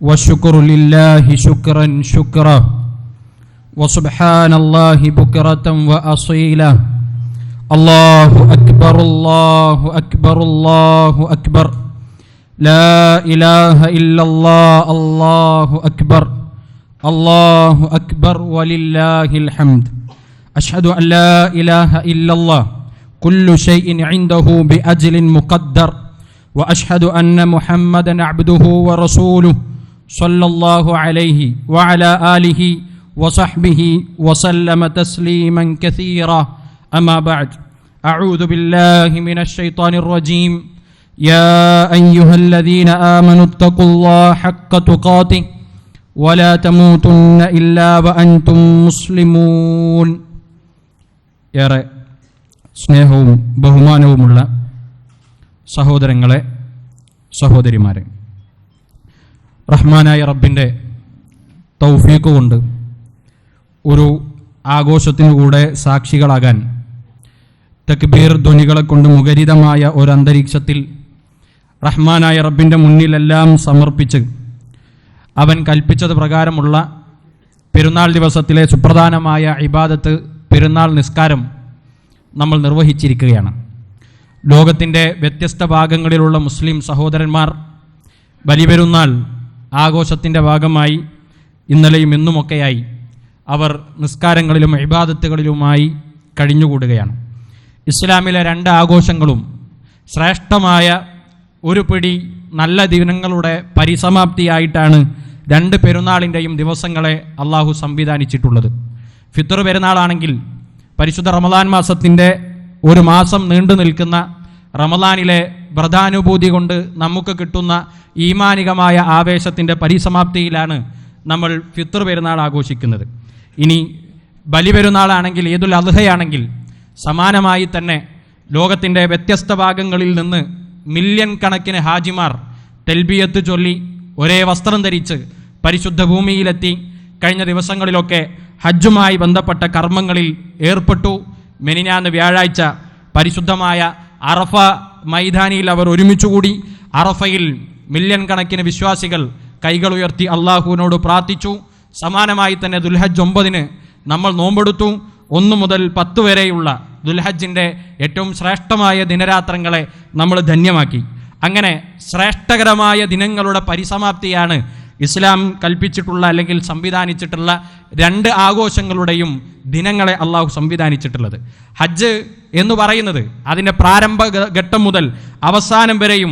والشكر لله شكرا شكرا وسبحان الله بكرة وأصيلا الله أكبر الله أكبر الله أكبر لا إله إلا الله الله أكبر الله أكبر ولله الحمد أشهد أن لا إله إلا الله كل شيء عنده بأجل مقدر وأشهد أن محمدا عبده ورسوله صلى الله عليه وعلى آله وصحبه وسلم تسليما كثيرا أما بعد أعوذ بالله من الشيطان الرجيم يا أيها الذين آمنوا اتقوا الله حق تقاته ولا تموتن إلا وأنتم مسلمون ഏറെ സ്നേഹവും ബഹുമാനവുമുള്ള സഹോദരങ്ങളെ, സഹോദരിമാരെ, റഹ്മാനായ റബ്ബിൻ്റെ തൗഫീഖ് കൊണ്ട് ഒരു ആഘോഷത്തിനു കൂടെ സാക്ഷികളാകാൻ തക്ബീർ ധ്വനികളെ കൊണ്ട് മുഖരിതമായ ഒരു അന്തരീക്ഷത്തിൽ റഹ്മാനായ റബ്ബിൻ്റെ മുന്നിലെല്ലാം സമർപ്പിച്ച് അവൻ കൽപ്പിച്ചത് പ്രകാരമുള്ള പെരുന്നാൾ ദിവസത്തിലെ സുപ്രധാനമായ ഇബാദത്ത് പെരുന്നാൾ നിസ്കാരം നമ്മൾ നിർവഹിച്ചിരിക്കുകയാണ്. ലോകത്തിൻ്റെ വ്യത്യസ്ത ഭാഗങ്ങളിലുള്ള മുസ്ലിം സഹോദരന്മാർ ബലിപെരുന്നാൾ ആഘോഷത്തിൻ്റെ ഭാഗമായി ഇന്നലെയും ഇന്നുമൊക്കെയായി അവർ നിസ്കാരങ്ങളിലും ഇബാദത്തുകളിലുമായി കഴിഞ്ഞുകൂടുകയാണ്. ഇസ്ലാമിലെ രണ്ട് ആഘോഷങ്ങളും ശ്രേഷ്ഠമായ ഒരു പിടി നല്ല ദിനങ്ങളുടെ പരിസമാപ്തിയായിട്ടാണ് രണ്ട് പെരുന്നാളിൻ്റെയും ദിവസങ്ങളെ അള്ളാഹു സംവിധാനിച്ചിട്ടുള്ളത്. ഫിത്ർ പെരുന്നാളാണെങ്കിൽ പരിശുദ്ധ റമദാൻ മാസത്തിൻ്റെ ഒരു മാസം നീണ്ടു നിൽക്കുന്ന റമദാനിലെ വ്രതാനുഭൂതി കൊണ്ട് നമുക്ക് കിട്ടുന്ന ഈമാനികമായ ആവേശത്തിൻ്റെ പരിസമാപ്തിയിലാണ് നമ്മൾ ഫിത്ർ പെരുന്നാൾ ആഘോഷിക്കുന്നത്. ഇനി ബലിപെരുന്നാളാണെങ്കിൽ, ഈദുൽ അദ്ഹയാണെങ്കിൽ സമാനമായി തന്നെ ലോകത്തിൻ്റെ വ്യത്യസ്ത ഭാഗങ്ങളിൽ നിന്ന് മില്യൺ കണക്കിന് ഹാജിമാർ തെൽബിയത്ത് ചൊല്ലി ഒരേ വസ്ത്രം ധരിച്ച് പരിശുദ്ധ ഭൂമിയിലെത്തി കഴിഞ്ഞ ദിവസങ്ങളിലൊക്കെ ഹജ്ജുമായി ബന്ധപ്പെട്ട കർമ്മങ്ങളിൽ ഏർപ്പെട്ടു. മെനിഞ്ഞാന്ന് വ്യാഴാഴ്ച പരിശുദ്ധമായ അറഫ മൈതാനിയിൽ അവർ ഒരുമിച്ചുകൂടി. അറഫയിൽ മില്യൺ കണക്കിന് വിശ്വാസികൾ കൈകൾ ഉയർത്തി അള്ളാഹുവിനോട് പ്രാർത്ഥിച്ചു. സമാനമായി തന്നെ ദുൽഹജ്ജ് 9 നമ്മൾ നോമ്പെടുത്തു. 1 മുതൽ 10 വരെയുള്ള ദുൽഹജ്ജിൻ്റെ ഏറ്റവും ശ്രേഷ്ഠമായ ദിനരാത്രങ്ങളെ നമ്മൾ ധന്യമാക്കി. അങ്ങനെ ശ്രേഷ്ഠകരമായ ദിനങ്ങളുടെ പരിസമാപ്തിയാണ് ഇസ്ലാം കൽപ്പിച്ചിട്ടുള്ള അല്ലെങ്കിൽ സംവിധാനിച്ചിട്ടുള്ള രണ്ട് ആഘോഷങ്ങളുടെയും ദിനങ്ങളെ അള്ളാഹു സംവിധാനിച്ചിട്ടുള്ളത്. ഹജ്ജ് എന്ന് പറയുന്നത് അതിൻ്റെ പ്രാരംഭ ഘട്ടം മുതൽ അവസാനം വരെയും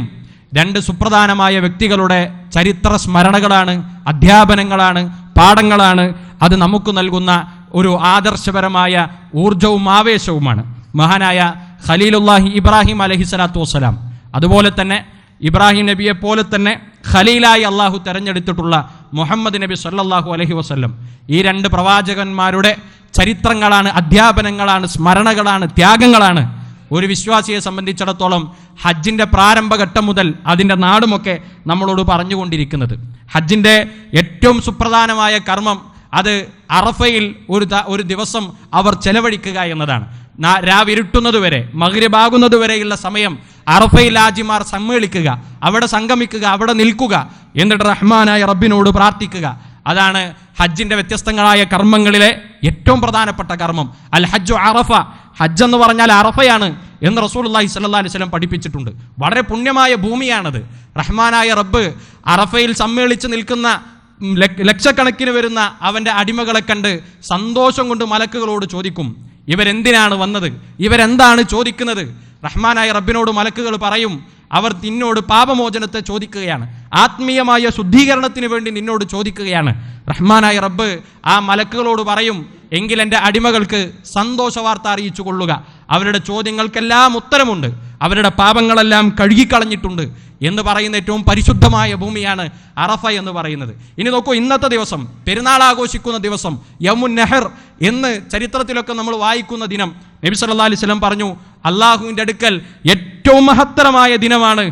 രണ്ട് സുപ്രധാനമായ വ്യക്തികളുടെ ചരിത്ര സ്മരണകളാണ്, അധ്യാപനങ്ങളാണ്, പാഠങ്ങളാണ്. അത് നമുക്ക് നൽകുന്ന ഒരു ആദർശപരമായ ഊർജവും ആവേശവുമാണ്. മഹാനായ ഖലീലുല്ലാഹി ഇബ്രാഹിം അലൈഹിസ്സലാത്തു വസ്സലാം, അതുപോലെ തന്നെ ഇബ്രാഹിം നബിയെ പോലെ തന്നെ ഖലീലായി അള്ളാഹു തെരഞ്ഞെടുത്തിട്ടുള്ള മുഹമ്മദ് നബി സല്ലല്ലാഹു അലൈഹി വസല്ലം, ഈ രണ്ട് പ്രവാചകന്മാരുടെ ചരിത്രങ്ങളാണ്, അധ്യാപനങ്ങളാണ്, സ്മരണകളാണ്, ത്യാഗങ്ങളാണ് ഒരു വിശ്വാസിയെ സംബന്ധിച്ചിടത്തോളം ഹജ്ജിൻ്റെ പ്രാരംഭഘട്ടം മുതൽ അതിൻ്റെ നാടുമൊക്കെ നമ്മളോട് പറഞ്ഞുകൊണ്ടിരിക്കുന്നത്. ഹജ്ജിൻ്റെ ഏറ്റവും സുപ്രധാനമായ കർമ്മം അത് അറഫയിൽ ഒരു ദിവസം അവർ ചെലവഴിക്കുക എന്നതാണ്. രാവിരുട്ടുന്നതുവരെ, മഗ്രിബാകുന്നതുവരെയുള്ള സമയം അറഫയിൽ ഹാജിമാർ സമ്മേളിക്കുക, അവിടെ സംഗമിക്കുക, അവിടെ നിൽക്കുക, എന്നിട്ട് റഹ്മാനായ റബ്ബിനോട് പ്രാർത്ഥിക്കുക. അതാണ് ഹജ്ജിൻ്റെ വ്യത്യസ്തങ്ങളായ കർമ്മങ്ങളിലെ ഏറ്റവും പ്രധാനപ്പെട്ട കർമ്മം. അൽ ഹജ്ജു അറഫ, ഹജ്ജ് എന്ന് പറഞ്ഞാൽ അറഫയാണ് എന്ന് റസൂലുള്ളാഹി സ്വല്ലല്ലാഹു അലൈഹി വസല്ലം പഠിപ്പിച്ചിട്ടുണ്ട്. വളരെ പുണ്യമായ ഭൂമിയാണത്. റഹ്മാനായ റബ്ബ് അറഫയിൽ സമ്മേളിച്ച് നിൽക്കുന്ന ലക്ഷക്കണക്കിന് വരുന്ന അവൻ്റെ അടിമകളെ കണ്ട് സന്തോഷം കൊണ്ട് മലക്കുകളോട് ചോദിക്കും, ഇവരെന്തിനാണ് വന്നത്, ഇവരെന്താണ് ചോദിക്കുന്നത്? റഹ്മാനായ റബ്ബിനോട് മലക്കുകൾ പറയും, അവർ നിന്നോട് പാപമോചനത്തെ ചോദിക്കുകയാണ്, ആത്മീയമായ ശുദ്ധീകരണത്തിന് വേണ്ടി നിന്നോട് ചോദിക്കുകയാണ്. റഹ്മാനായ റബ്ബ് ആ മലക്കുകളോട് പറയും, എങ്കിൽ എൻ്റെ അടിമകൾക്ക് സന്തോഷ വാർത്ത അറിയിച്ചു കൊള്ളുക, അവരുടെ ചോദ്യങ്ങൾക്കെല്ലാം ഉത്തരമുണ്ട്, അവരുടെ പാപങ്ങളെല്ലാം കഴുകിക്കളഞ്ഞിട്ടുണ്ട് എന്ന് പറയുന്ന ഏറ്റവും പരിശുദ്ധമായ ഭൂമിയാണ് അറഫ എന്ന് പറയുന്നത്. ഇനി നോക്കൂ, ഇന്നത്തെ ദിവസം പെരുന്നാൾ ആഘോഷിക്കുന്ന ദിവസം യൗമുൻ നഹർ എന്ന് ചരിത്രത്തിലൊക്കെ നമ്മൾ വായിക്കുന്ന ദിനം, നബി സല്ലല്ലാഹു അലൈഹി വസല്ലം പറഞ്ഞു, അള്ളാഹുവിൻ്റെ അടുക്കൽ ഏറ്റവും മഹത്തരമായ ദിനമാണ്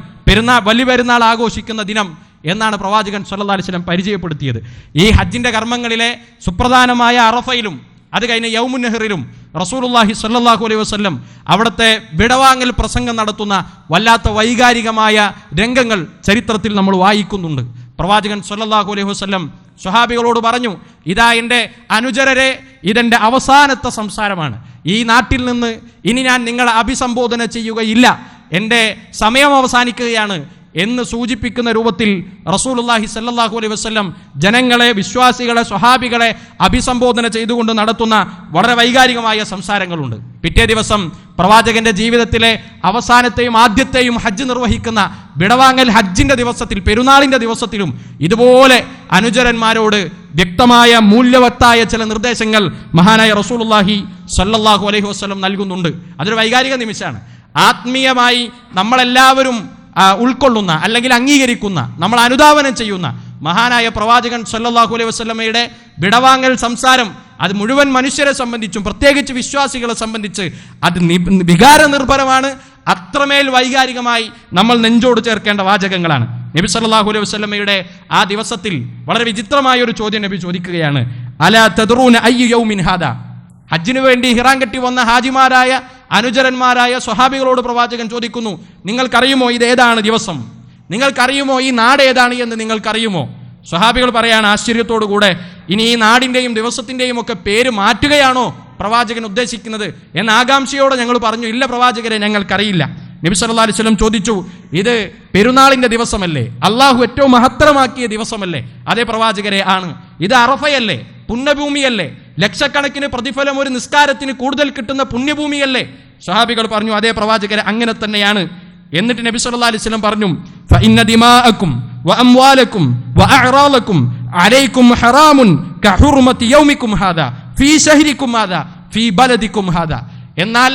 വലിയ പെരുന്നാൾ ആഘോഷിക്കുന്ന ദിനം എന്നാണ് പ്രവാചകൻ സല്ലല്ലാഹു അലൈഹി വസല്ലം പരിചയപ്പെടുത്തിയത്. ഈ ഹജ്ജിൻ്റെ കർമ്മങ്ങളിലെ സുപ്രധാനമായ അറഫയിലും അത് കഴിഞ്ഞ യൗമുൻ നഹറിലും റസൂലുള്ളാഹി സ്വല്ലല്ലാഹു അലൈഹി വസല്ലം അവിടുത്തെ വിടവാങ്ങൽ പ്രസംഗം നടത്തുന്ന വല്ലാത്ത വൈകാരികമായ രംഗങ്ങൾ ചരിത്രത്തിൽ നമ്മൾ വായിക്കുന്നുണ്ട്. പ്രവാചകൻ സല്ലല്ലാഹു അലൈഹി വസല്ലം സ്വഹാബികളോട് പറഞ്ഞു, ഇതാ എൻ്റെ അനുചരരെ, ഇതെൻ്റെ അവസാനത്തെ സംസാരമാണ്. ഈ നാട്ടിൽ നിന്ന് ഇനി ഞാൻ നിങ്ങളെ അഭിസംബോധന ചെയ്യുകയില്ല, എൻ്റെ സമയം അവസാനിക്കുകയാണ് എന്ന് സൂചിപ്പിക്കുന്ന രൂപത്തിൽ റസൂലുള്ളാഹി സ്വല്ലല്ലാഹു അലൈഹി വസല്ലം ജനങ്ങളെ, വിശ്വാസികളെ, സ്വഹാബികളെ അഭിസംബോധന ചെയ്തുകൊണ്ട് നടത്തുന്ന വളരെ വൈകാരികമായ സംസാരങ്ങളുണ്ട്. പിറ്റേ ദിവസം പ്രവാചകന്റെ ജീവിതത്തിലെ അവസാനത്തെയും ആദ്യത്തെയും ഹജ്ജ് നിർവഹിക്കുന്ന വിടവാങ്ങൽ ഹജ്ജിന്റെ ദിവസത്തിൽ, പെരുന്നാളിന്റെ ദിവസത്തിലും ഇതുപോലെ അനുചരന്മാരോട് വ്യക്തമായ മൂല്യവത്തായ ചില നിർദ്ദേശങ്ങൾ മഹാനായ റസൂലുള്ളാഹി സ്വല്ലല്ലാഹു അലൈഹി വസല്ലം നൽകുന്നുണ്ട്. അതൊരു വൈകാരിക നിമിഷമാണ്. ആത്മീയമായി നമ്മളെല്ലാവരും ഉൾക്കൊള്ളുന്ന, അല്ലെങ്കിൽ അംഗീകരിക്കുന്ന, നമ്മൾ അനുധാവനം ചെയ്യുന്ന മഹാനായ പ്രവാചകൻ സല്ലല്ലാഹു അലൈഹി വസല്ലമയുടെ വിടവാങ്ങൽ സംസാരം, അത് മുഴുവൻ മനുഷ്യരെ സംബന്ധിച്ചും പ്രത്യേകിച്ച് വിശ്വാസികളെ സംബന്ധിച്ച് അത് വികാര നിർഭരമാണ്. അത്രമേൽ വൈകാരികമായി നമ്മൾ നെഞ്ചോട് ചേർക്കേണ്ട വാചകങ്ങളാണ്. നബി സല്ലല്ലാഹു അലൈഹി വസല്ലമയുടെ ആ ദിവസത്തിൽ വളരെ വിചിത്രമായ ഒരു ചോദ്യം നബി ചോദിക്കുകയാണ്. അലാ തദ്റൂന അയ്യു യൗമിൻ ഹാദാ. ഹജ്ജിനു വേണ്ടി ഹിറാൻ കെട്ടി വന്ന ഹാജിമാരായ അനുചരന്മാരായ സ്വഹാബികളോട് പ്രവാചകൻ ചോദിക്കുന്നു, നിങ്ങൾക്കറിയുമോ ഇത് ഏതാണ് ദിവസം? നിങ്ങൾക്കറിയുമോ ഈ നാട് ഏതാണ് എന്ന് നിങ്ങൾക്കറിയുമോ? സ്വഹാബികൾ പറയാണ് ആശ്ചര്യത്തോടുകൂടെ, ഇനി ഈ നാടിന്റെയും ദിവസത്തിന്റെയും ഒക്കെ പേര് മാറ്റുകയാണോ പ്രവാചകൻ ഉദ്ദേശിക്കുന്നത് എന്ന ആകാംക്ഷയോടെ ഞങ്ങൾ പറഞ്ഞു, ഇല്ല പ്രവാചകരെ, ഞങ്ങൾക്കറിയില്ല. നബി സല്ലല്ലാഹു അലൈഹി വസല്ലം ചോദിച്ചു, ഇത് പെരുന്നാളിന്റെ ദിവസമല്ലേ? അള്ളാഹു ഏറ്റവും മഹത്തരമാക്കിയ ദിവസമല്ലേ? അതേ പ്രവാചകരെ, ആണ്. ഇത് അറഫയല്ലേ? പുണ്യഭൂമിയല്ലേ? ലക്ഷക്കണക്കിന് പ്രതിഫലം ഒരു നിസ്കാരത്തിന് കൂടുതൽ കിട്ടുന്ന പുണ്യഭൂമിയല്ലേ? സ്വഹാബികൾ പറഞ്ഞു, അതേ പ്രവാചകരെ, അങ്ങനെ തന്നെയാണ്. എന്നിട്ട് നബി സല്ലല്ലാഹു അലൈഹി വസല്ലം പറഞ്ഞു, ഫഇന്ന ദിമാഅക്കും വഅംവാലക്കും വഅഅറാലക്കും അലൈക്കും ഹറാമുൻ കഹുർമതി യൗമിക്കും ഹാദാ ഫീ ശഹരിക്കും ഹാദാ ഫീ ബലദിക്കും ഹാദാ. എന്നാൽ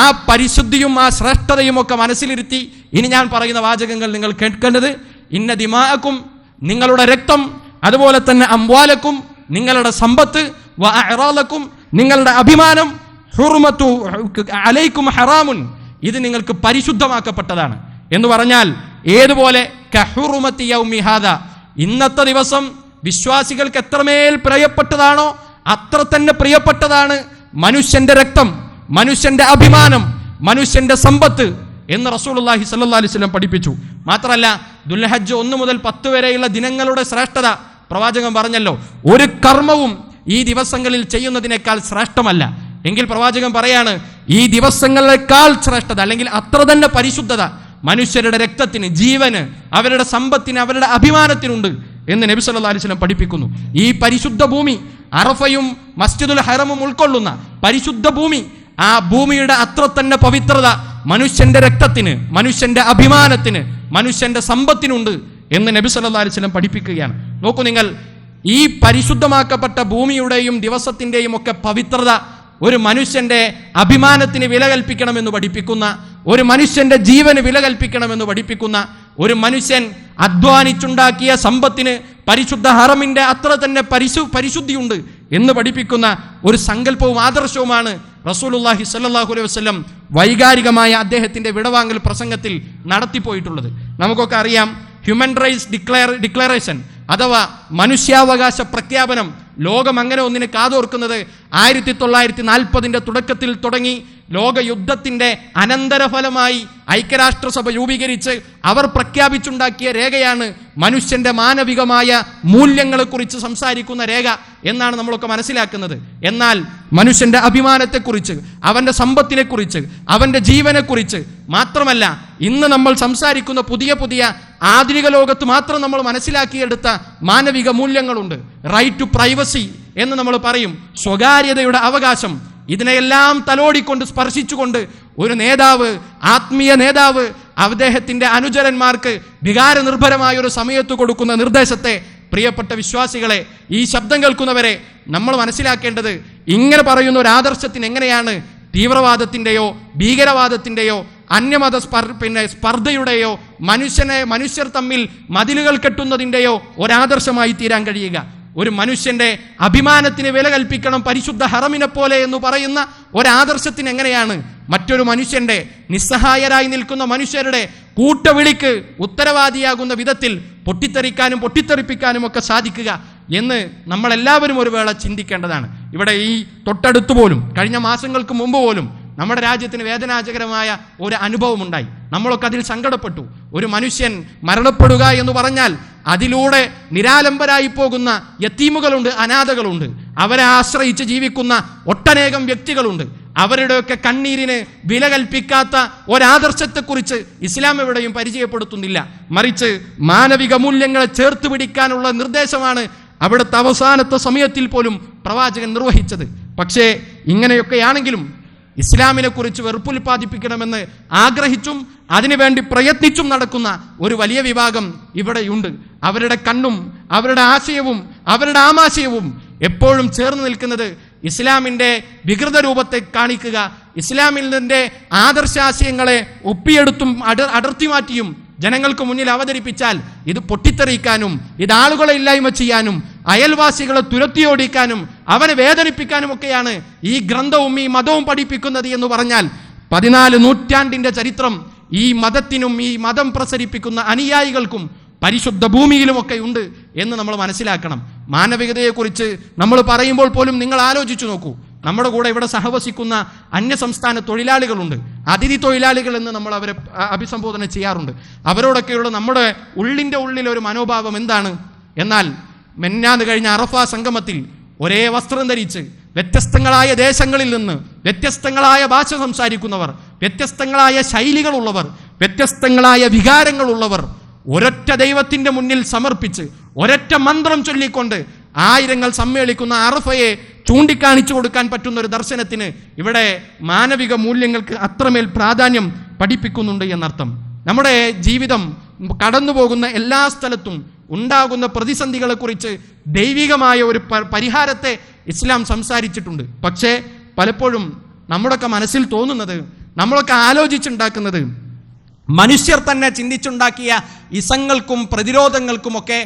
ആ പരിശുദ്ധിയും ആ ശ്രേഷ്ഠതയും ഒക്കെ മനസ്സിലിരുത്തി ഇനി ഞാൻ പറയുന്ന വാചകങ്ങൾ നിങ്ങൾ കേൾക്കേണ്ടത്, ഇന്ന ദിമാഅക്കും, നിങ്ങളുടെ രക്തം, അതുപോലെ തന്നെ അംവാലക്കും, നിങ്ങളുടെ സമ്പത്ത്, വഅഅറാലക്കും, നിങ്ങളുടെ അഭിമാനം, ഹുർമതു അലൈക്കും ഹറാമുൻ, ഇത് നിങ്ങൾക്ക് പരിശുദ്ധമാക്കപ്പെട്ടതാണ് എന്ന് പറഞ്ഞാൽ ഏതുപോലെ? കഹുർമതി യൗമി ഹാദാ, ഇന്നത്തെ ദിവസം വിശ്വാസികൾക്ക് എത്രമേൽ പ്രിയപ്പെട്ടതാണോ അത്ര തന്നെ പ്രിയപ്പെട്ടതാണ് മനുഷ്യന്റെ രക്തം, മനുഷ്യന്റെ അഭിമാനം, മനുഷ്യന്റെ സമ്പത്ത് എന്ന് റസൂലുള്ളാഹി സ്വല്ലല്ലാഹു അലൈഹി വസല്ലം പഠിപ്പിച്ചു. മാത്രമല്ല, ദുൽഹജ്ജ് 1 മുതൽ 10 വരെയുള്ള ദിനങ്ങളുടെ ശ്രേഷ്ഠത പ്രവാചകൻ പറഞ്ഞല്ലോ, ഒരു കർമ്മവും ഈ ദിവസങ്ങളിൽ ചെയ്യുന്നതിനേക്കാൾ ശ്രേഷ്ഠമല്ല. എങ്കിൽ പ്രവാചകൻ പറയാണ്, ഈ ദിവസങ്ങളെക്കാൾ ശ്രേഷ്ഠത, അല്ലെങ്കിൽ അത്ര തന്നെ പരിശുദ്ധത മനുഷ്യരുടെ രക്തത്തിന്, ജീവന്, അവരുടെ സമ്പത്തിന്, അവരുടെ അഭിമാനത്തിനുണ്ട് എന്ന് നബി സല്ലല്ലാഹു അലൈഹി വസല്ലം പഠിപ്പിക്കുന്നു. ഈ പരിശുദ്ധ ഭൂമി, അറഫയും മസ്ജിദുൽ ഹറമും ഉൾക്കൊള്ളുന്ന പരിശുദ്ധ ഭൂമി, ആ ഭൂമിയുടെ അത്ര തന്നെ പവിത്രത മനുഷ്യന്റെ രക്തത്തിന്, മനുഷ്യന്റെ അഭിമാനത്തിന്, മനുഷ്യന്റെ സമ്പത്തിനുണ്ട് എന്ന് നബി സല്ലല്ലാഹു അലൈഹി വസല്ലം പഠിപ്പിക്കുകയാണ്. നോക്കൂ നിങ്ങൾ, ഈ പരിശുദ്ധമാക്കപ്പെട്ട ഭൂമിയുടെയും ദിവസത്തിന്റെയും ഒക്കെ പവിത്രത ഒരു മനുഷ്യന്റെ അഭിമാനത്തിന് വില കൽപ്പിക്കണമെന്ന് പഠിപ്പിക്കുന്ന, ഒരു മനുഷ്യന്റെ ജീവന് വില കൽപ്പിക്കണമെന്ന് പഠിപ്പിക്കുന്ന, ഒരു മനുഷ്യൻ അധ്വാനിച്ചുണ്ടാക്കിയ സമ്പത്തിന് പരിശുദ്ധ ഹറമിന്റെ അത്ര തന്നെ പരിശുദ്ധിയുണ്ട് എന്ന് പഠിപ്പിക്കുന്ന ഒരു സങ്കല്പവും ആദർശവുമാണ് റസൂലുള്ളാഹി സ്വല്ലല്ലാഹു അലൈഹി വസല്ലം വൈകാരികമായ അദ്ദേഹത്തിന്റെ വിടവാങ്ങൽ പ്രസംഗത്തിൽ നടത്തിപ്പോയിട്ടുള്ളത്. നമുക്കൊക്കെ അറിയാം, ഹ്യൂമൻ റൈറ്റ്സ് ഡിക്ലറേഷൻ അഥവാ മനുഷ്യാവകാശ പ്രഖ്യാപനം, ലോകം അങ്ങനെ ഒന്നിന് കാതോർക്കുന്നത് 1940 തുടക്കത്തിൽ തുടങ്ങി ലോകയുദ്ധത്തിന്റെ അനന്തരഫലമായി ഐക്യരാഷ്ട്രസഭ രൂപീകരിച്ച് അവർ പ്രഖ്യാപിച്ചുണ്ടാക്കിയ രേഖയാണ് മനുഷ്യന്റെ മാനവികമായ മൂല്യങ്ങളെക്കുറിച്ച് സംസാരിക്കുന്ന രേഖ എന്നാണ് നമ്മളൊക്കെ മനസ്സിലാക്കുന്നത്. എന്നാൽ മനുഷ്യന്റെ അഭിമാനത്തെക്കുറിച്ച്, അവന്റെ സമ്പത്തിനെക്കുറിച്ച്, അവന്റെ ജീവനെക്കുറിച്ച് മാത്രമല്ല, ഇന്ന് നമ്മൾ സംസാരിക്കുന്ന പുതിയ പുതിയ ആധുനിക ലോകത്ത് മാത്രം നമ്മൾ മനസ്സിലാക്കിയെടുത്ത മാനവിക മൂല്യങ്ങളുണ്ട്. റൈറ്റ് ടു പ്രൈവസി എന്ന് നമ്മൾ പറയും, സ്വകാര്യതയുടെ അവകാശം. ഇതിനെയെല്ലാം തലോടിക്കൊണ്ട്, സ്പർശിച്ചുകൊണ്ട് ഒരു നേതാവ്, ആത്മീയ നേതാവ് അദ്ദേഹത്തിന്റെ അനുചരന്മാർക്ക് വികാരനിർഭരമായ ഒരു സമയത്ത് കൊടുക്കുന്ന നിർദ്ദേശത്തെ, പ്രിയപ്പെട്ട വിശ്വാസികളെ, ഈ ശബ്ദം കേൾക്കുന്നവരെ, നമ്മൾ മനസ്സിലാക്കേണ്ടത്, ഇങ്ങനെ പറയുന്ന ഒരു ആദർശത്തിന് എങ്ങനെയാണ് തീവ്രവാദത്തിന്റെയോ ഭീകരവാദത്തിന്റെയോ അന്യമത സ്പർദ്ധയുടെയോ മനുഷ്യർ തമ്മിൽ മതിലുകൾ കെട്ടുന്നതിന്റെയോ ഒരാദർശമായി തീരാൻ കഴിയുക? ഒരു മനുഷ്യന്റെ അഭിമാനത്തിന് വില കൽപ്പിക്കണം പരിശുദ്ധ ഹറമിനെ പോലെ എന്ന് പറയുന്ന ഒരാദർശത്തിന് എങ്ങനെയാണ് മറ്റൊരു മനുഷ്യന്റെ, നിസ്സഹായരായി നിൽക്കുന്ന മനുഷ്യരുടെ കൂട്ടവിളിക്ക് ഉത്തരവാദിയാകുന്ന വിധത്തിൽ പൊട്ടിത്തെറിക്കാനും പൊട്ടിത്തെറിപ്പിക്കാനും ഒക്കെ സാധിക്കുക എന്ന് നമ്മളെല്ലാവരും ഒരു വേള ചിന്തിക്കേണ്ടതാണ്. ഇവിടെ ഈ തൊട്ടടുത്ത് പോലും, കഴിഞ്ഞ മാസങ്ങൾക്ക് മുമ്പ് പോലും നമ്മുടെ രാജ്യത്തിന് വേദനാജകരമായ ഒരു അനുഭവം ഉണ്ടായി. നമ്മളൊക്കെ അതിൽ സങ്കടപ്പെട്ടു. ഒരു മനുഷ്യൻ മരണപ്പെടുക എന്ന് പറഞ്ഞാൽ അതിലൂടെ നിരാലംബരായി പോകുന്ന യത്തീമുകളുണ്ട്, അനാഥകളുണ്ട്, അവരെ ആശ്രയിച്ച് ജീവിക്കുന്ന ഒട്ടനേകം വ്യക്തികളുണ്ട്. അവരുടെയൊക്കെ കണ്ണീരിന് വില കൽപ്പിക്കാത്ത ഒരാദർശത്തെക്കുറിച്ച് ഇസ്ലാം എവിടെയും പരിചയപ്പെടുത്തുന്നില്ല. മറിച്ച് മാനവിക മൂല്യങ്ങളെ ചേർത്ത് പിടിക്കാനുള്ള നിർദ്ദേശമാണ് അവിടുത്തെ അവസാനത്തെ സമയത്തിൽ പോലും പ്രവാചകൻ നിർവഹിച്ചത്. പക്ഷേ ഇങ്ങനെയൊക്കെയാണെങ്കിലും ഇസ്ലാമിനെ കുറിച്ച് വെറുപ്പുൽപ്പാദിപ്പിക്കണമെന്ന് ആഗ്രഹിച്ചും അതിനുവേണ്ടി പ്രയത്നിച്ചും നടക്കുന്ന ഒരു വലിയ വിഭാഗം ഇവിടെയുണ്ട്. അവരുടെ കണ്ണും അവരുടെ ആശയവും അവരുടെ ആമാശയവും എപ്പോഴും ചേർന്ന് നിൽക്കുന്നത് ഇസ്ലാമിൻ്റെ വികൃത രൂപത്തെ കാണിക്കുക, ഇസ്ലാമിൻ്റെ ആദർശാശയങ്ങളെ ഒപ്പിയെടുത്തും അടർത്തി മാറ്റിയും ജനങ്ങൾക്ക് മുന്നിൽ അവതരിപ്പിച്ചാൽ ഇത് പൊട്ടിത്തെറിക്കാനും, ഇത് ആളുകളെ ഇല്ലായ്മ ചെയ്യാനും, അയൽവാസികളെ തുരത്തിയോടിക്കാനും, അവനെ വേദനിപ്പിക്കാനും ഒക്കെയാണ് ഈ ഗ്രന്ഥവും ഈ മതവും പഠിപ്പിക്കുന്നത് എന്ന് പറഞ്ഞാൽ 14 നൂറ്റാണ്ടിന്റെ ചരിത്രം ഈ മതത്തിനും ഈ മതം പ്രസരിപ്പിക്കുന്ന അനുയായികൾക്കും പരിശുദ്ധ ഭൂമിയിലുമൊക്കെ ഉണ്ട് എന്ന് നമ്മൾ മനസ്സിലാക്കണം. മാനവികതയെക്കുറിച്ച് നമ്മൾ പറയുമ്പോൾ പോലും നിങ്ങൾ ആലോചിച്ചു നോക്കൂ. നമ്മുടെ കൂടെ ഇവിടെ സഹവസിക്കുന്ന അന്യസംസ്ഥാന തൊഴിലാളികളുണ്ട്, അതിഥി തൊഴിലാളികൾ എന്ന് നമ്മൾ അവരെ അഭിസംബോധന ചെയ്യാറുണ്ട്. അവരോടൊക്കെയുള്ള നമ്മുടെ ഉള്ളിൻ്റെ ഉള്ളിലൊരു മനോഭാവം എന്താണ്? എന്നാൽ മെന്നാന്ന് കഴിഞ്ഞ അറഫ സംഗമത്തിൽ ഒരേ വസ്ത്രം ധരിച്ച് വ്യത്യസ്തങ്ങളായ ദേശങ്ങളിൽ നിന്ന് വ്യത്യസ്തങ്ങളായ ഭാഷ സംസാരിക്കുന്നവർ, വ്യത്യസ്തങ്ങളായ ശൈലികളുള്ളവർ, വ്യത്യസ്തങ്ങളായ വികാരങ്ങളുള്ളവർ ഒരൊറ്റ ദൈവത്തിന്റെ മുന്നിൽ സമർപ്പിച്ച് ഒരൊറ്റ മന്ത്രം ചൊല്ലിക്കൊണ്ട് ആയിരങ്ങൾ സമ്മേളിക്കുന്ന അറഫയെ ചൂണ്ടിക്കാണിച്ചു കൊടുക്കാൻ പറ്റുന്ന ഒരു ദർശനത്തിന് ഇവിടെ മാനവിക മൂല്യങ്ങൾക്ക് അത്രമേൽ പ്രാധാന്യം പഠിപ്പിക്കുന്നുണ്ട് എന്നർത്ഥം. നമ്മുടെ ജീവിതം കടന്നു പോകുന്ന എല്ലാ സ്ഥലത്തും ഉണ്ടാകുന്ന പ്രതിസന്ധികളെക്കുറിച്ച് ദൈവികമായ ഒരു പരിഹാരത്തെ ഇസ്ലാം സംസാരിച്ചിട്ടുണ്ട്. പക്ഷേ പലപ്പോഴും നമ്മുടെയൊക്കെ മനസ്സിൽ തോന്നുന്നത്, നമ്മളൊക്കെ ആലോചിച്ചുണ്ടാക്കുന്നത് മനുഷ്യർ തന്നെ ചിന്തിച്ചുണ്ടാക്കിയ ഇസങ്ങൾക്കും പ്രതിരോധങ്ങൾക്കുമൊക്കെ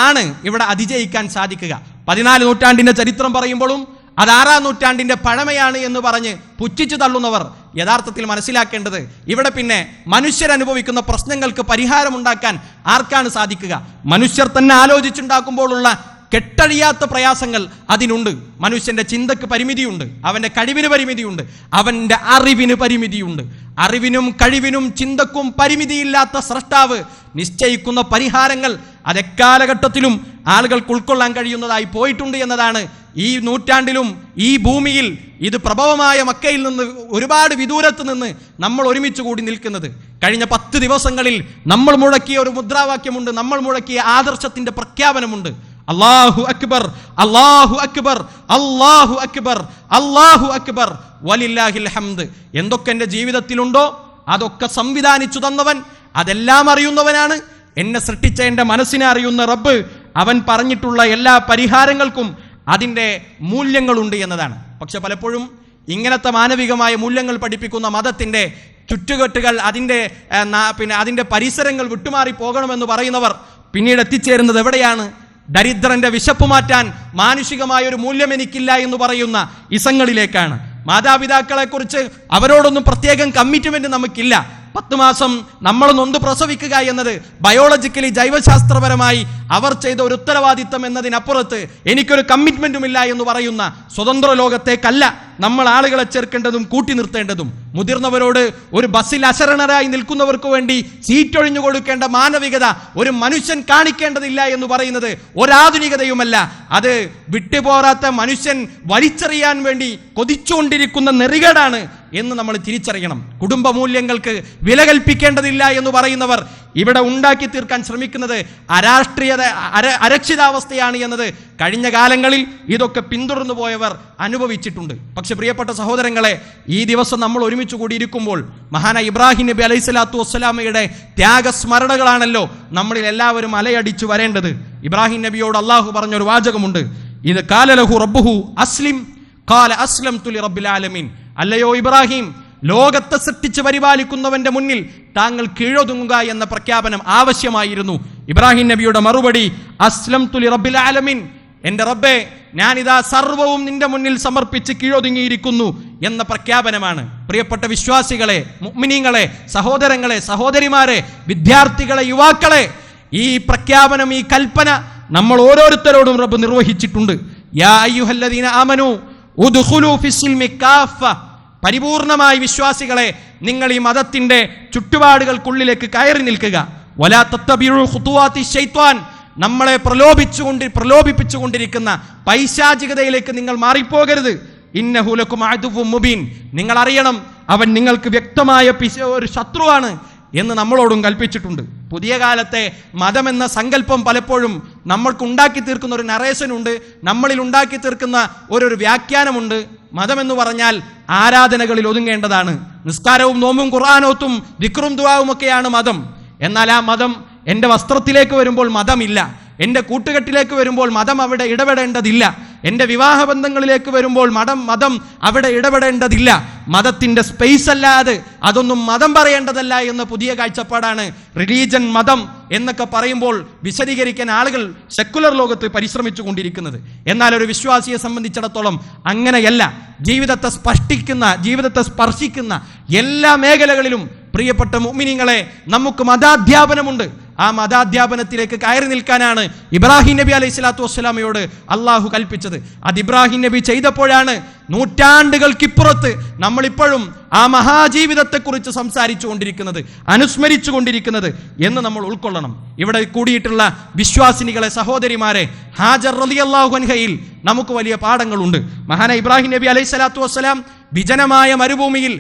ആണ് ഇവിടെ അതിജയിക്കാൻ സാധിക്കുക. 14 നൂറ്റാണ്ടിന്റെ ചരിത്രം പറയുമ്പോഴും അത് 6-ാം നൂറ്റാണ്ടിന്റെ പഴമയാണ് എന്ന് പറഞ്ഞ് പുച്ഛിച്ചു തള്ളുന്നവർ യഥാർത്ഥത്തിൽ മനസ്സിലാക്കേണ്ടത് ഇവിടെ പിന്നെ മനുഷ്യരനുഭവിക്കുന്ന പ്രശ്നങ്ങൾക്ക് പരിഹാരമുണ്ടാക്കാൻ ആർക്കാണ് സാധിക്കുക? മനുഷ്യർ തന്നെ ആലോചിച്ചുണ്ടാക്കുമ്പോഴുള്ള കെട്ടഴിയാത്ത പ്രയാസങ്ങൾ അതിനുണ്ട്. മനുഷ്യന്റെ ചിന്തക്ക് പരിമിതിയുണ്ട്, അവന്റെ കഴിവിന് പരിമിതിയുണ്ട്, അവന്റെ അറിവിന് പരിമിതിയുണ്ട്. അറിവിനും കഴിവിനും ചിന്തക്കും പരിമിതിയില്ലാത്ത സ്രഷ്ടാവ് നിശ്ചയിക്കുന്ന പരിഹാരങ്ങൾ അതെക്കാലഘട്ടത്തിലും ആളുകൾക്ക് ഉൾക്കൊള്ളാൻ കഴിയുന്നതായി പോയിട്ടുണ്ട് എന്നതാണ് ഈ നൂറ്റാണ്ടിലും ഈ ഭൂമിയിൽ ഇത് പ്രഭവമായ മക്കയിൽ നിന്ന് ഒരുപാട് വിദൂരത്ത് നിന്ന് നമ്മൾ ഒരുമിച്ച് കൂടി നിൽക്കുന്നത്. കഴിഞ്ഞ 10 ദിവസങ്ങളിൽ നമ്മൾ മുഴക്കിയ ഒരു മുദ്രാവാക്യമുണ്ട്, നമ്മൾ മുഴക്കിയ ആദർശത്തിന്റെ പ്രഖ്യാപനമുണ്ട്. അല്ലാഹു അക്ബർ, അല്ലാഹു അക്ബർ, അല്ലാഹു അക്ബർ, അല്ലാഹു അക്ബർ, വലില്ലാഹിൽ ഹംദ്. എന്തൊക്കെ എൻ്റെ ജീവിതത്തിലുണ്ടോ അതൊക്കെ സംവിധാനിച്ചു തന്നവൻ, അതെല്ലാം അറിയുന്നവനാണ്. എന്നെ സൃഷ്ടിച്ച എൻ്റെ മനസ്സിനെ അറിയുന്ന റബ്ബ്, അവൻ പറഞ്ഞിട്ടുള്ള എല്ലാ പരിഹാരങ്ങൾക്കും അതിൻ്റെ മൂല്യങ്ങളുണ്ട് എന്നതാണ്. പക്ഷെ പലപ്പോഴും ഇങ്ങനത്തെ മാനവികമായ മൂല്യങ്ങൾ പഠിപ്പിക്കുന്ന മതത്തിൻ്റെ ചുറ്റുകെട്ടുകൾ, അതിൻ്റെ പരിസരങ്ങൾ വിട്ടുമാറി പോകണമെന്ന് പറയുന്നവർ പിന്നീട് എത്തിച്ചേരുന്നത് എവിടെയാണ്? ദരിദ്രന്റെ വിശപ്പ് മാറ്റാൻ മാനുഷികമായ ഒരു മൂല്യം എനിക്കില്ല എന്ന് പറയുന്ന ഇസങ്ങളിലേക്കാണ്. മാതാപിതാക്കളെ കുറിച്ച് അവരോടൊന്നും പ്രത്യേകം കമ്മിറ്റ്മെന്റ് നമുക്കില്ല. 10 മാസം നമ്മൾ നൊന്ത് പ്രസവിക്കുക എന്നത് ബയോളജിക്കലി ജൈവശാസ്ത്രപരമായി അവർ ചെയ്ത ഒരു ഉത്തരവാദിത്തം എന്നതിനപ്പുറത്ത് എനിക്കൊരു കമ്മിറ്റ്മെന്റുമില്ല എന്ന് പറയുന്ന സ്വതന്ത്ര ലോകത്തേക്കല്ല നമ്മൾ ആളുകളെ ചേർക്കേണ്ടതും കൂട്ടി നിർത്തേണ്ടതും. മുതിർന്നവരോട് ഒരു ബസ്സിൽ അശരണരായി നിൽക്കുന്നവർക്ക് വേണ്ടി സീറ്റൊഴിഞ്ഞു കൊടുക്കേണ്ട മാനവികത ഒരു മനുഷ്യൻ കാണിക്കേണ്ടതില്ല എന്ന് പറയുന്നത് ഒരാധുനികതയുമല്ല. അത് വിട്ടുപോരാത്ത മനുഷ്യൻ വലിച്ചെറിയാൻ വേണ്ടി കൊതിച്ചുകൊണ്ടിരിക്കുന്ന നെറികേടാണ് എന്ന് നമ്മൾ തിരിച്ചറിയണം. കുടുംബ മൂല്യങ്ങൾക്ക് വില കൽപ്പിക്കേണ്ടതില്ല എന്ന് പറയുന്നവർ ഇവിടെ ഉണ്ടാക്കി തീർക്കാൻ ശ്രമിക്കുന്നത് അരക്ഷിതാവസ്ഥയാണ് എന്നത് കഴിഞ്ഞ കാലങ്ങളിൽ ഇതൊക്കെ പിന്തുടർന്നു പോയവർ അനുഭവിച്ചിട്ടുണ്ട്. പക്ഷെ പ്രിയപ്പെട്ട സഹോദരങ്ങളെ, ഈ ദിവസം നമ്മൾ ഒരുമിച്ച് കൂടി ഇരിക്കുമ്പോൾ മഹാനായ ഇബ്രാഹിം നബി അലൈഹി സ്വലാത്തു വസ്സലാമയുടെ ത്യാഗസ്മരണകളാണല്ലോ നമ്മളിൽ എല്ലാവരും അലയടിച്ചു വരേണ്ടത്. ഇബ്രാഹിം നബിയോട് അള്ളാഹു പറഞ്ഞൊരു വാചകമുണ്ട്, ഇത് കാല ലഹു റബ്ബുഹു അസ്ലിം ഖാല അസ്ലംതു ലിറബ്ബിൽ ആലമീൻ. അല്ലയോ ഇബ്രാഹിം, ലോകത്തെ സൃഷ്ടിച്ച് പരിപാലിക്കുന്നവന്റെ മുന്നിൽ താങ്കൾ കീഴൊതുങ്ങുക എന്ന പ്രഖ്യാപനം ആവശ്യമായിരുന്നു. ഇബ്രാഹിം നബിയുടെ മറുപടി അസ്ലംതു ലിറബ്ബിൽ ആലമീൻ, എന്റെ റബ്ബേ, ഞാനിതാ സർവവും നിന്റെ മുന്നിൽ സമർപ്പിച്ച് കീഴൊതുങ്ങിയിരിക്കുന്നു എന്ന പ്രഖ്യാപനമാണ്. പ്രിയപ്പെട്ട വിശ്വാസികളെ, മുഅ്മിനീങ്ങളെ, സഹോദരങ്ങളെ, സഹോദരിമാരെ, വിദ്യാർത്ഥികളെ, യുവാക്കളെ, ഈ പ്രഖ്യാപനം, ഈ കൽപ്പന നമ്മൾ ഓരോരുത്തരോടും റബ്ബ് നിർവഹിച്ചിട്ടുണ്ട്. യാ അയ്യുഹല്ലദീന ആമനൂ ഉദ്ഖുലൂ ഫിസ്സിൽമി കാഫ, പരിപൂർണമായി വിശ്വാസികളെ, നിങ്ങൾ ഈ മതത്തിന്റെ ചുറ്റുപാടുകൾക്കുള്ളിലേക്ക് കയറി നിൽക്കുക. വലാ തത്തബിഉ ഖുതുവാതി ശൈത്വാൻ, നമ്മളെ പ്രലോഭിപ്പിച്ചുകൊണ്ടിരിക്കുന്ന പൈശാചികതയിലേക്ക് നിങ്ങൾ മാറിപ്പോകരുത്. ഇന്നഹു ലക്കും അദുവ്വും മുബീൻ, നിങ്ങൾ അറിയണം അവൻ നിങ്ങൾക്ക് വ്യക്തമായ ഒരു ശത്രുവാണ് എന്ന് നമ്മളോടും കൽപ്പിച്ചിട്ടുണ്ട്. പുതിയ കാലത്തെ മതമെന്ന സങ്കല്പം പലപ്പോഴും നമ്മൾക്കുണ്ടാക്കി തീർക്കുന്ന ഒരു നറേഷനുണ്ട്, നമ്മളിൽ ഉണ്ടാക്കി തീർക്കുന്ന ഒരു വ്യാഖ്യാനമുണ്ട്. മതമെന്ന് പറഞ്ഞാൽ ആരാധനകളിൽ ഒതുങ്ങേണ്ടതാണ്. നിസ്കാരവും നോമ്പും ഖുർആനോത്തും ദിക്റും ദുആവും ഒക്കെയാണ് മതം. എന്നാൽ ആ മതം എൻ്റെ വസ്ത്രത്തിലേക്ക് വരുമ്പോൾ മതമില്ല, എൻ്റെ കൂട്ടുകെട്ടിലേക്ക് വരുമ്പോൾ മതം അവിടെ ഇടപെടേണ്ടതില്ല, എൻ്റെ വിവാഹ ബന്ധങ്ങളിലേക്ക് വരുമ്പോൾ മതം അവിടെ ഇടപെടേണ്ടതില്ല. മതത്തിൻ്റെ സ്പേസ് അല്ലാതെ അതൊന്നും മതം പറയേണ്ടതല്ല എന്ന പുതിയ കാഴ്ചപ്പാടാണ് റിലീജൻ, മതം എന്നൊക്കെ പറയുമ്പോൾ വിശദീകരിക്കാൻ ആളുകൾ സെക്കുലർ ലോകത്ത് പരിശ്രമിച്ചു കൊണ്ടിരിക്കുന്നത്. എന്നാൽ ഒരു വിശ്വാസിയെ സംബന്ധിച്ചിടത്തോളം അങ്ങനെയല്ല. ജീവിതത്തെ സ്പർശിക്കുന്ന എല്ലാ മേഖലകളിലും പ്രിയപ്പെട്ട മുഅ്മിനീങ്ങളെ, നമുക്ക് മതാധ്യാപനമുണ്ട്. ആ മതാധ്യാപനത്തിലേക്ക് കയറി നിൽക്കാനാണ് ഇബ്രാഹിം നബി അലൈഹി സ്വലാത്തു വസ്സലാമയോട് അള്ളാഹു കൽപ്പിച്ചത്. അത് ഇബ്രാഹിം നബി ചെയ്തപ്പോഴാണ് നൂറ്റാണ്ടുകൾക്കിപ്പുറത്ത് നമ്മളിപ്പോഴും ആ മഹാജീവിതത്തെക്കുറിച്ച് സംസാരിച്ചു കൊണ്ടിരിക്കുന്നത്, അനുസ്മരിച്ചു കൊണ്ടിരിക്കുന്നത് എന്ന് നമ്മൾ ഉൾക്കൊള്ളണം. ഇവിടെ കൂടിയിട്ടുള്ള വിശ്വാസിനികളെ, സഹോദരിമാരെ, ഹാജർ റളിയല്ലാഹു അൻഹയിൽ നമുക്ക് വലിയ പാഠങ്ങളുണ്ട്. മഹാനായ ഇബ്രാഹിം നബി അലൈഹി സ്വലാത്തു വസ്സലാം വിജനമായ മരുഭൂമിയിൽ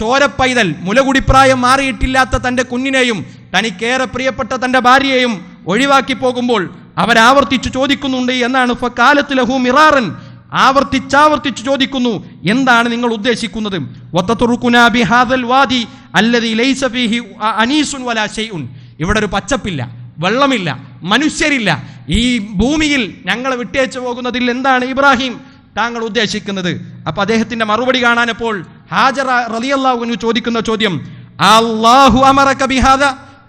ചോരപ്പൈതൽ, മുലകുടിപ്രായം മാറിയിട്ടില്ലാത്ത തൻ്റെ കുഞ്ഞിനെയും തനിക്കേറെ പ്രിയപ്പെട്ട തൻ്റെ ഭാര്യയെയും ഒഴിവാക്കി പോകുമ്പോൾ അവരാവർത്തിച്ചു ചോദിക്കുന്നുണ്ട് എന്നാണ് ഫഖാലത്ത് ലഹു മിറാറൻ, ആവർത്തിച്ചു ചോദിക്കുന്നു, എന്താണ് നിങ്ങൾ ഉദ്ദേശിക്കുന്നത്? വതതുറുകുനാ ബിഹാദൽ വാദി അല്ലദീ ലൈസ ഫീഹി അനീസുൻ വലാ ശൈഉൻ, ഇവിടെ ഒരു പച്ചപ്പില്ല, വെള്ളമില്ല, മനുഷ്യരില്ല, ഈ ഭൂമിയിൽ ഞങ്ങളെ വിട്ടേച്ചു പോകുന്നതിൽ എന്താണ് ഇബ്രാഹിം താങ്കൾ ഉദ്ദേശിക്കുന്നത്? അപ്പൊ അദ്ദേഹത്തിന്റെ മറുപടി കാണാനപ്പോൾ ഹാജറ റളിയല്ലാഹു അൻഹു ചോദിക്കുന്ന ചോദ്യം, അല്ലാഹു അമറക ബിഹാദ,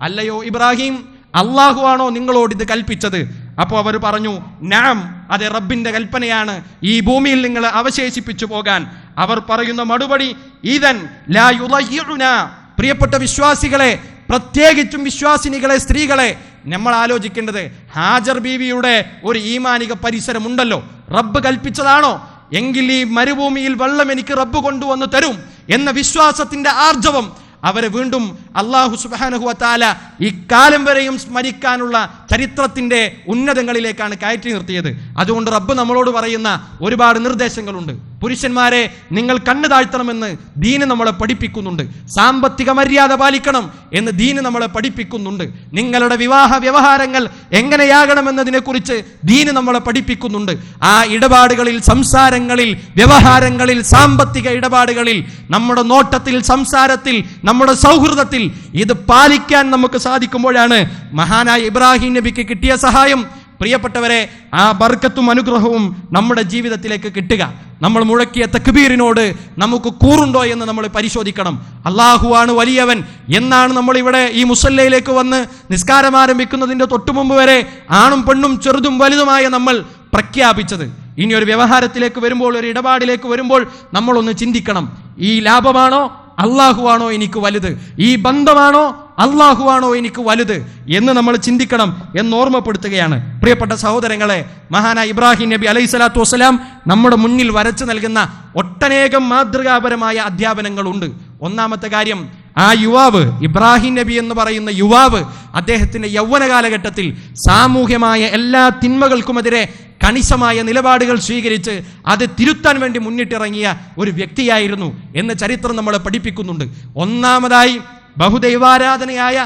അല്ലയോ ഇബ്രാഹിം, അല്ലാഹു ആണോ നിങ്ങളോട് ഇത് കൽപ്പിച്ചത്? അപ്പോൾ അവർ പറഞ്ഞു, നഅം, അതെ, റബ്ബിന്റെ കൽപ്പനയാണ് ഈ ഭൂമിയിൽ നിങ്ങൾ അവശേഷിപ്പിച്ചു പോകാൻ. അവർ പറയുന്ന മറുപടി, ഇദൻ ലാ യുളയ്യുനാ, പ്രിയപ്പെട്ട വിശ്വാസികളെ, പ്രത്യേകിച്ചും വിശ്വാസിനികളെ, സ്ത്രീകളെ, നമ്മൾ ആലോചിക്കേണ്ടത് ഹാജർ ബീവിയുടെ ഒരു ഈമാനിക പരിസരമുണ്ടല്ലോ. റബ്ബ് കൽപ്പിച്ചതാണോ എങ്കിൽ ഈ മരുഭൂമിയിൽ വെള്ളം എനിക്ക് റബ്ബ് കൊണ്ടുവന്ന് തരും എന്ന വിശ്വാസത്തിന്റെ ആർജവം അവരെ വീണ്ടും അല്ലാഹു സുബ്ഹാനഹു വ തആല ഈ കാലം വരെയും സ്മരിക്കാനുള്ള ചരിത്രത്തിന്റെ ഉന്നതങ്ങളിലേക്കാണ് കയറ്റി നിർത്തിയത്. അതുകൊണ്ട് റബ്ബ് നമ്മളോട് പറയുന്ന ഒരുപാട് നിർദ്ദേശങ്ങളുണ്ട്. പുരുഷന്മാരെ, നിങ്ങൾ കണ്ണ് താഴ്ത്തണമെന്ന് ദീന് നമ്മളെ പഠിപ്പിക്കുന്നുണ്ട്. സാമ്പത്തിക മര്യാദ പാലിക്കണം എന്ന് ദീന് നമ്മളെ പഠിപ്പിക്കുന്നുണ്ട്. നിങ്ങളുടെ വിവാഹ വ്യവഹാരങ്ങൾ എങ്ങനെയാകണമെന്നതിനെ കുറിച്ച് ദീന് നമ്മളെ പഠിപ്പിക്കുന്നുണ്ട്. ആ ഇടപാടുകളിൽ, സംസാരങ്ങളിൽ, വ്യവഹാരങ്ങളിൽ, സാമ്പത്തിക ഇടപാടുകളിൽ, നമ്മുടെ നോട്ടത്തിൽ, സംസാരത്തിൽ, നമ്മുടെ സൗഹൃദത്തിൽ ഇത് പാലിക്കാൻ നമുക്ക് സാധിക്കുമ്പോഴാണ് മഹാനായ ഇബ്രാഹിം നബിക്ക് കിട്ടിയ സഹായം, പ്രിയപ്പെട്ടവരെ, ആ ബർക്കത്തും അനുഗ്രഹവും നമ്മുടെ ജീവിതത്തിലേക്ക് കിട്ടുക. നമ്മൾ മുഴക്കിയ തക്ബീറിനോട് നമുക്ക് കൂറുണ്ടോ എന്ന് നമ്മൾ പരിശോധിക്കണം. അല്ലാഹുവാണ് വലിയവൻ എന്നാണ് നമ്മൾ ഇവിടെ ഈ മുസല്ലയിലേക്ക് വന്ന് നിസ്കാരം ആരംഭിക്കുന്നതിന്റെ തൊട്ടുമുമ്പ് വരെ ആണും പെണ്ണും ചെറുതും വലുതുമായ നമ്മൾ പ്രഖ്യാപിച്ചത്. ഇനി ഒരു വ്യവഹാരത്തിലേക്ക് വരുമ്പോൾ, ഒരു ഇടപാടിലേക്ക് വരുമ്പോൾ നമ്മളൊന്ന് ചിന്തിക്കണം, ഈ ലാഭമാണോ അല്ലാഹുവാണോ എനിക്ക് വലുത്, ഈ ബന്ധമാണോ അല്ലാഹുവാണോ എനിക്ക് വലുത് എന്ന് നമ്മൾ ചിന്തിക്കണം എന്ന് ഓർമ്മപ്പെടുത്തുകയാണ്. പ്രിയപ്പെട്ട സഹോദരങ്ങളെ, മഹാനായ ഇബ്രാഹിം നബി അലൈഹി സ്വലാത്തു വസ്സലാം നമ്മുടെ മുന്നിൽ വരച്ചു നൽകുന്ന ഒട്ടനേകം മാതൃകാപരമായ അധ്യാപനങ്ങളുണ്ട്. ഒന്നാമത്തെ കാര്യം, ആ യുവാവ്, ഇബ്രാഹിം നബി എന്ന് പറയുന്ന യുവാവ്, അദ്ദേഹത്തിന്റെ യൗവന കാലഘട്ടത്തിൽ സാമൂഹ്യമായ എല്ലാ തിന്മകൾക്കുമെതിരെ കണിശമായ നിലപാടുകൾ സ്വീകരിച്ച് അത് തിരുത്താൻ വേണ്ടി മുന്നിട്ടിറങ്ങിയ ഒരു വ്യക്തിയായിരുന്നു എന്ന് ചരിത്രം നമ്മളെ പഠിപ്പിക്കുന്നുണ്ട്. ഒന്നാമതായി, ബഹുദൈവാരാധനയായ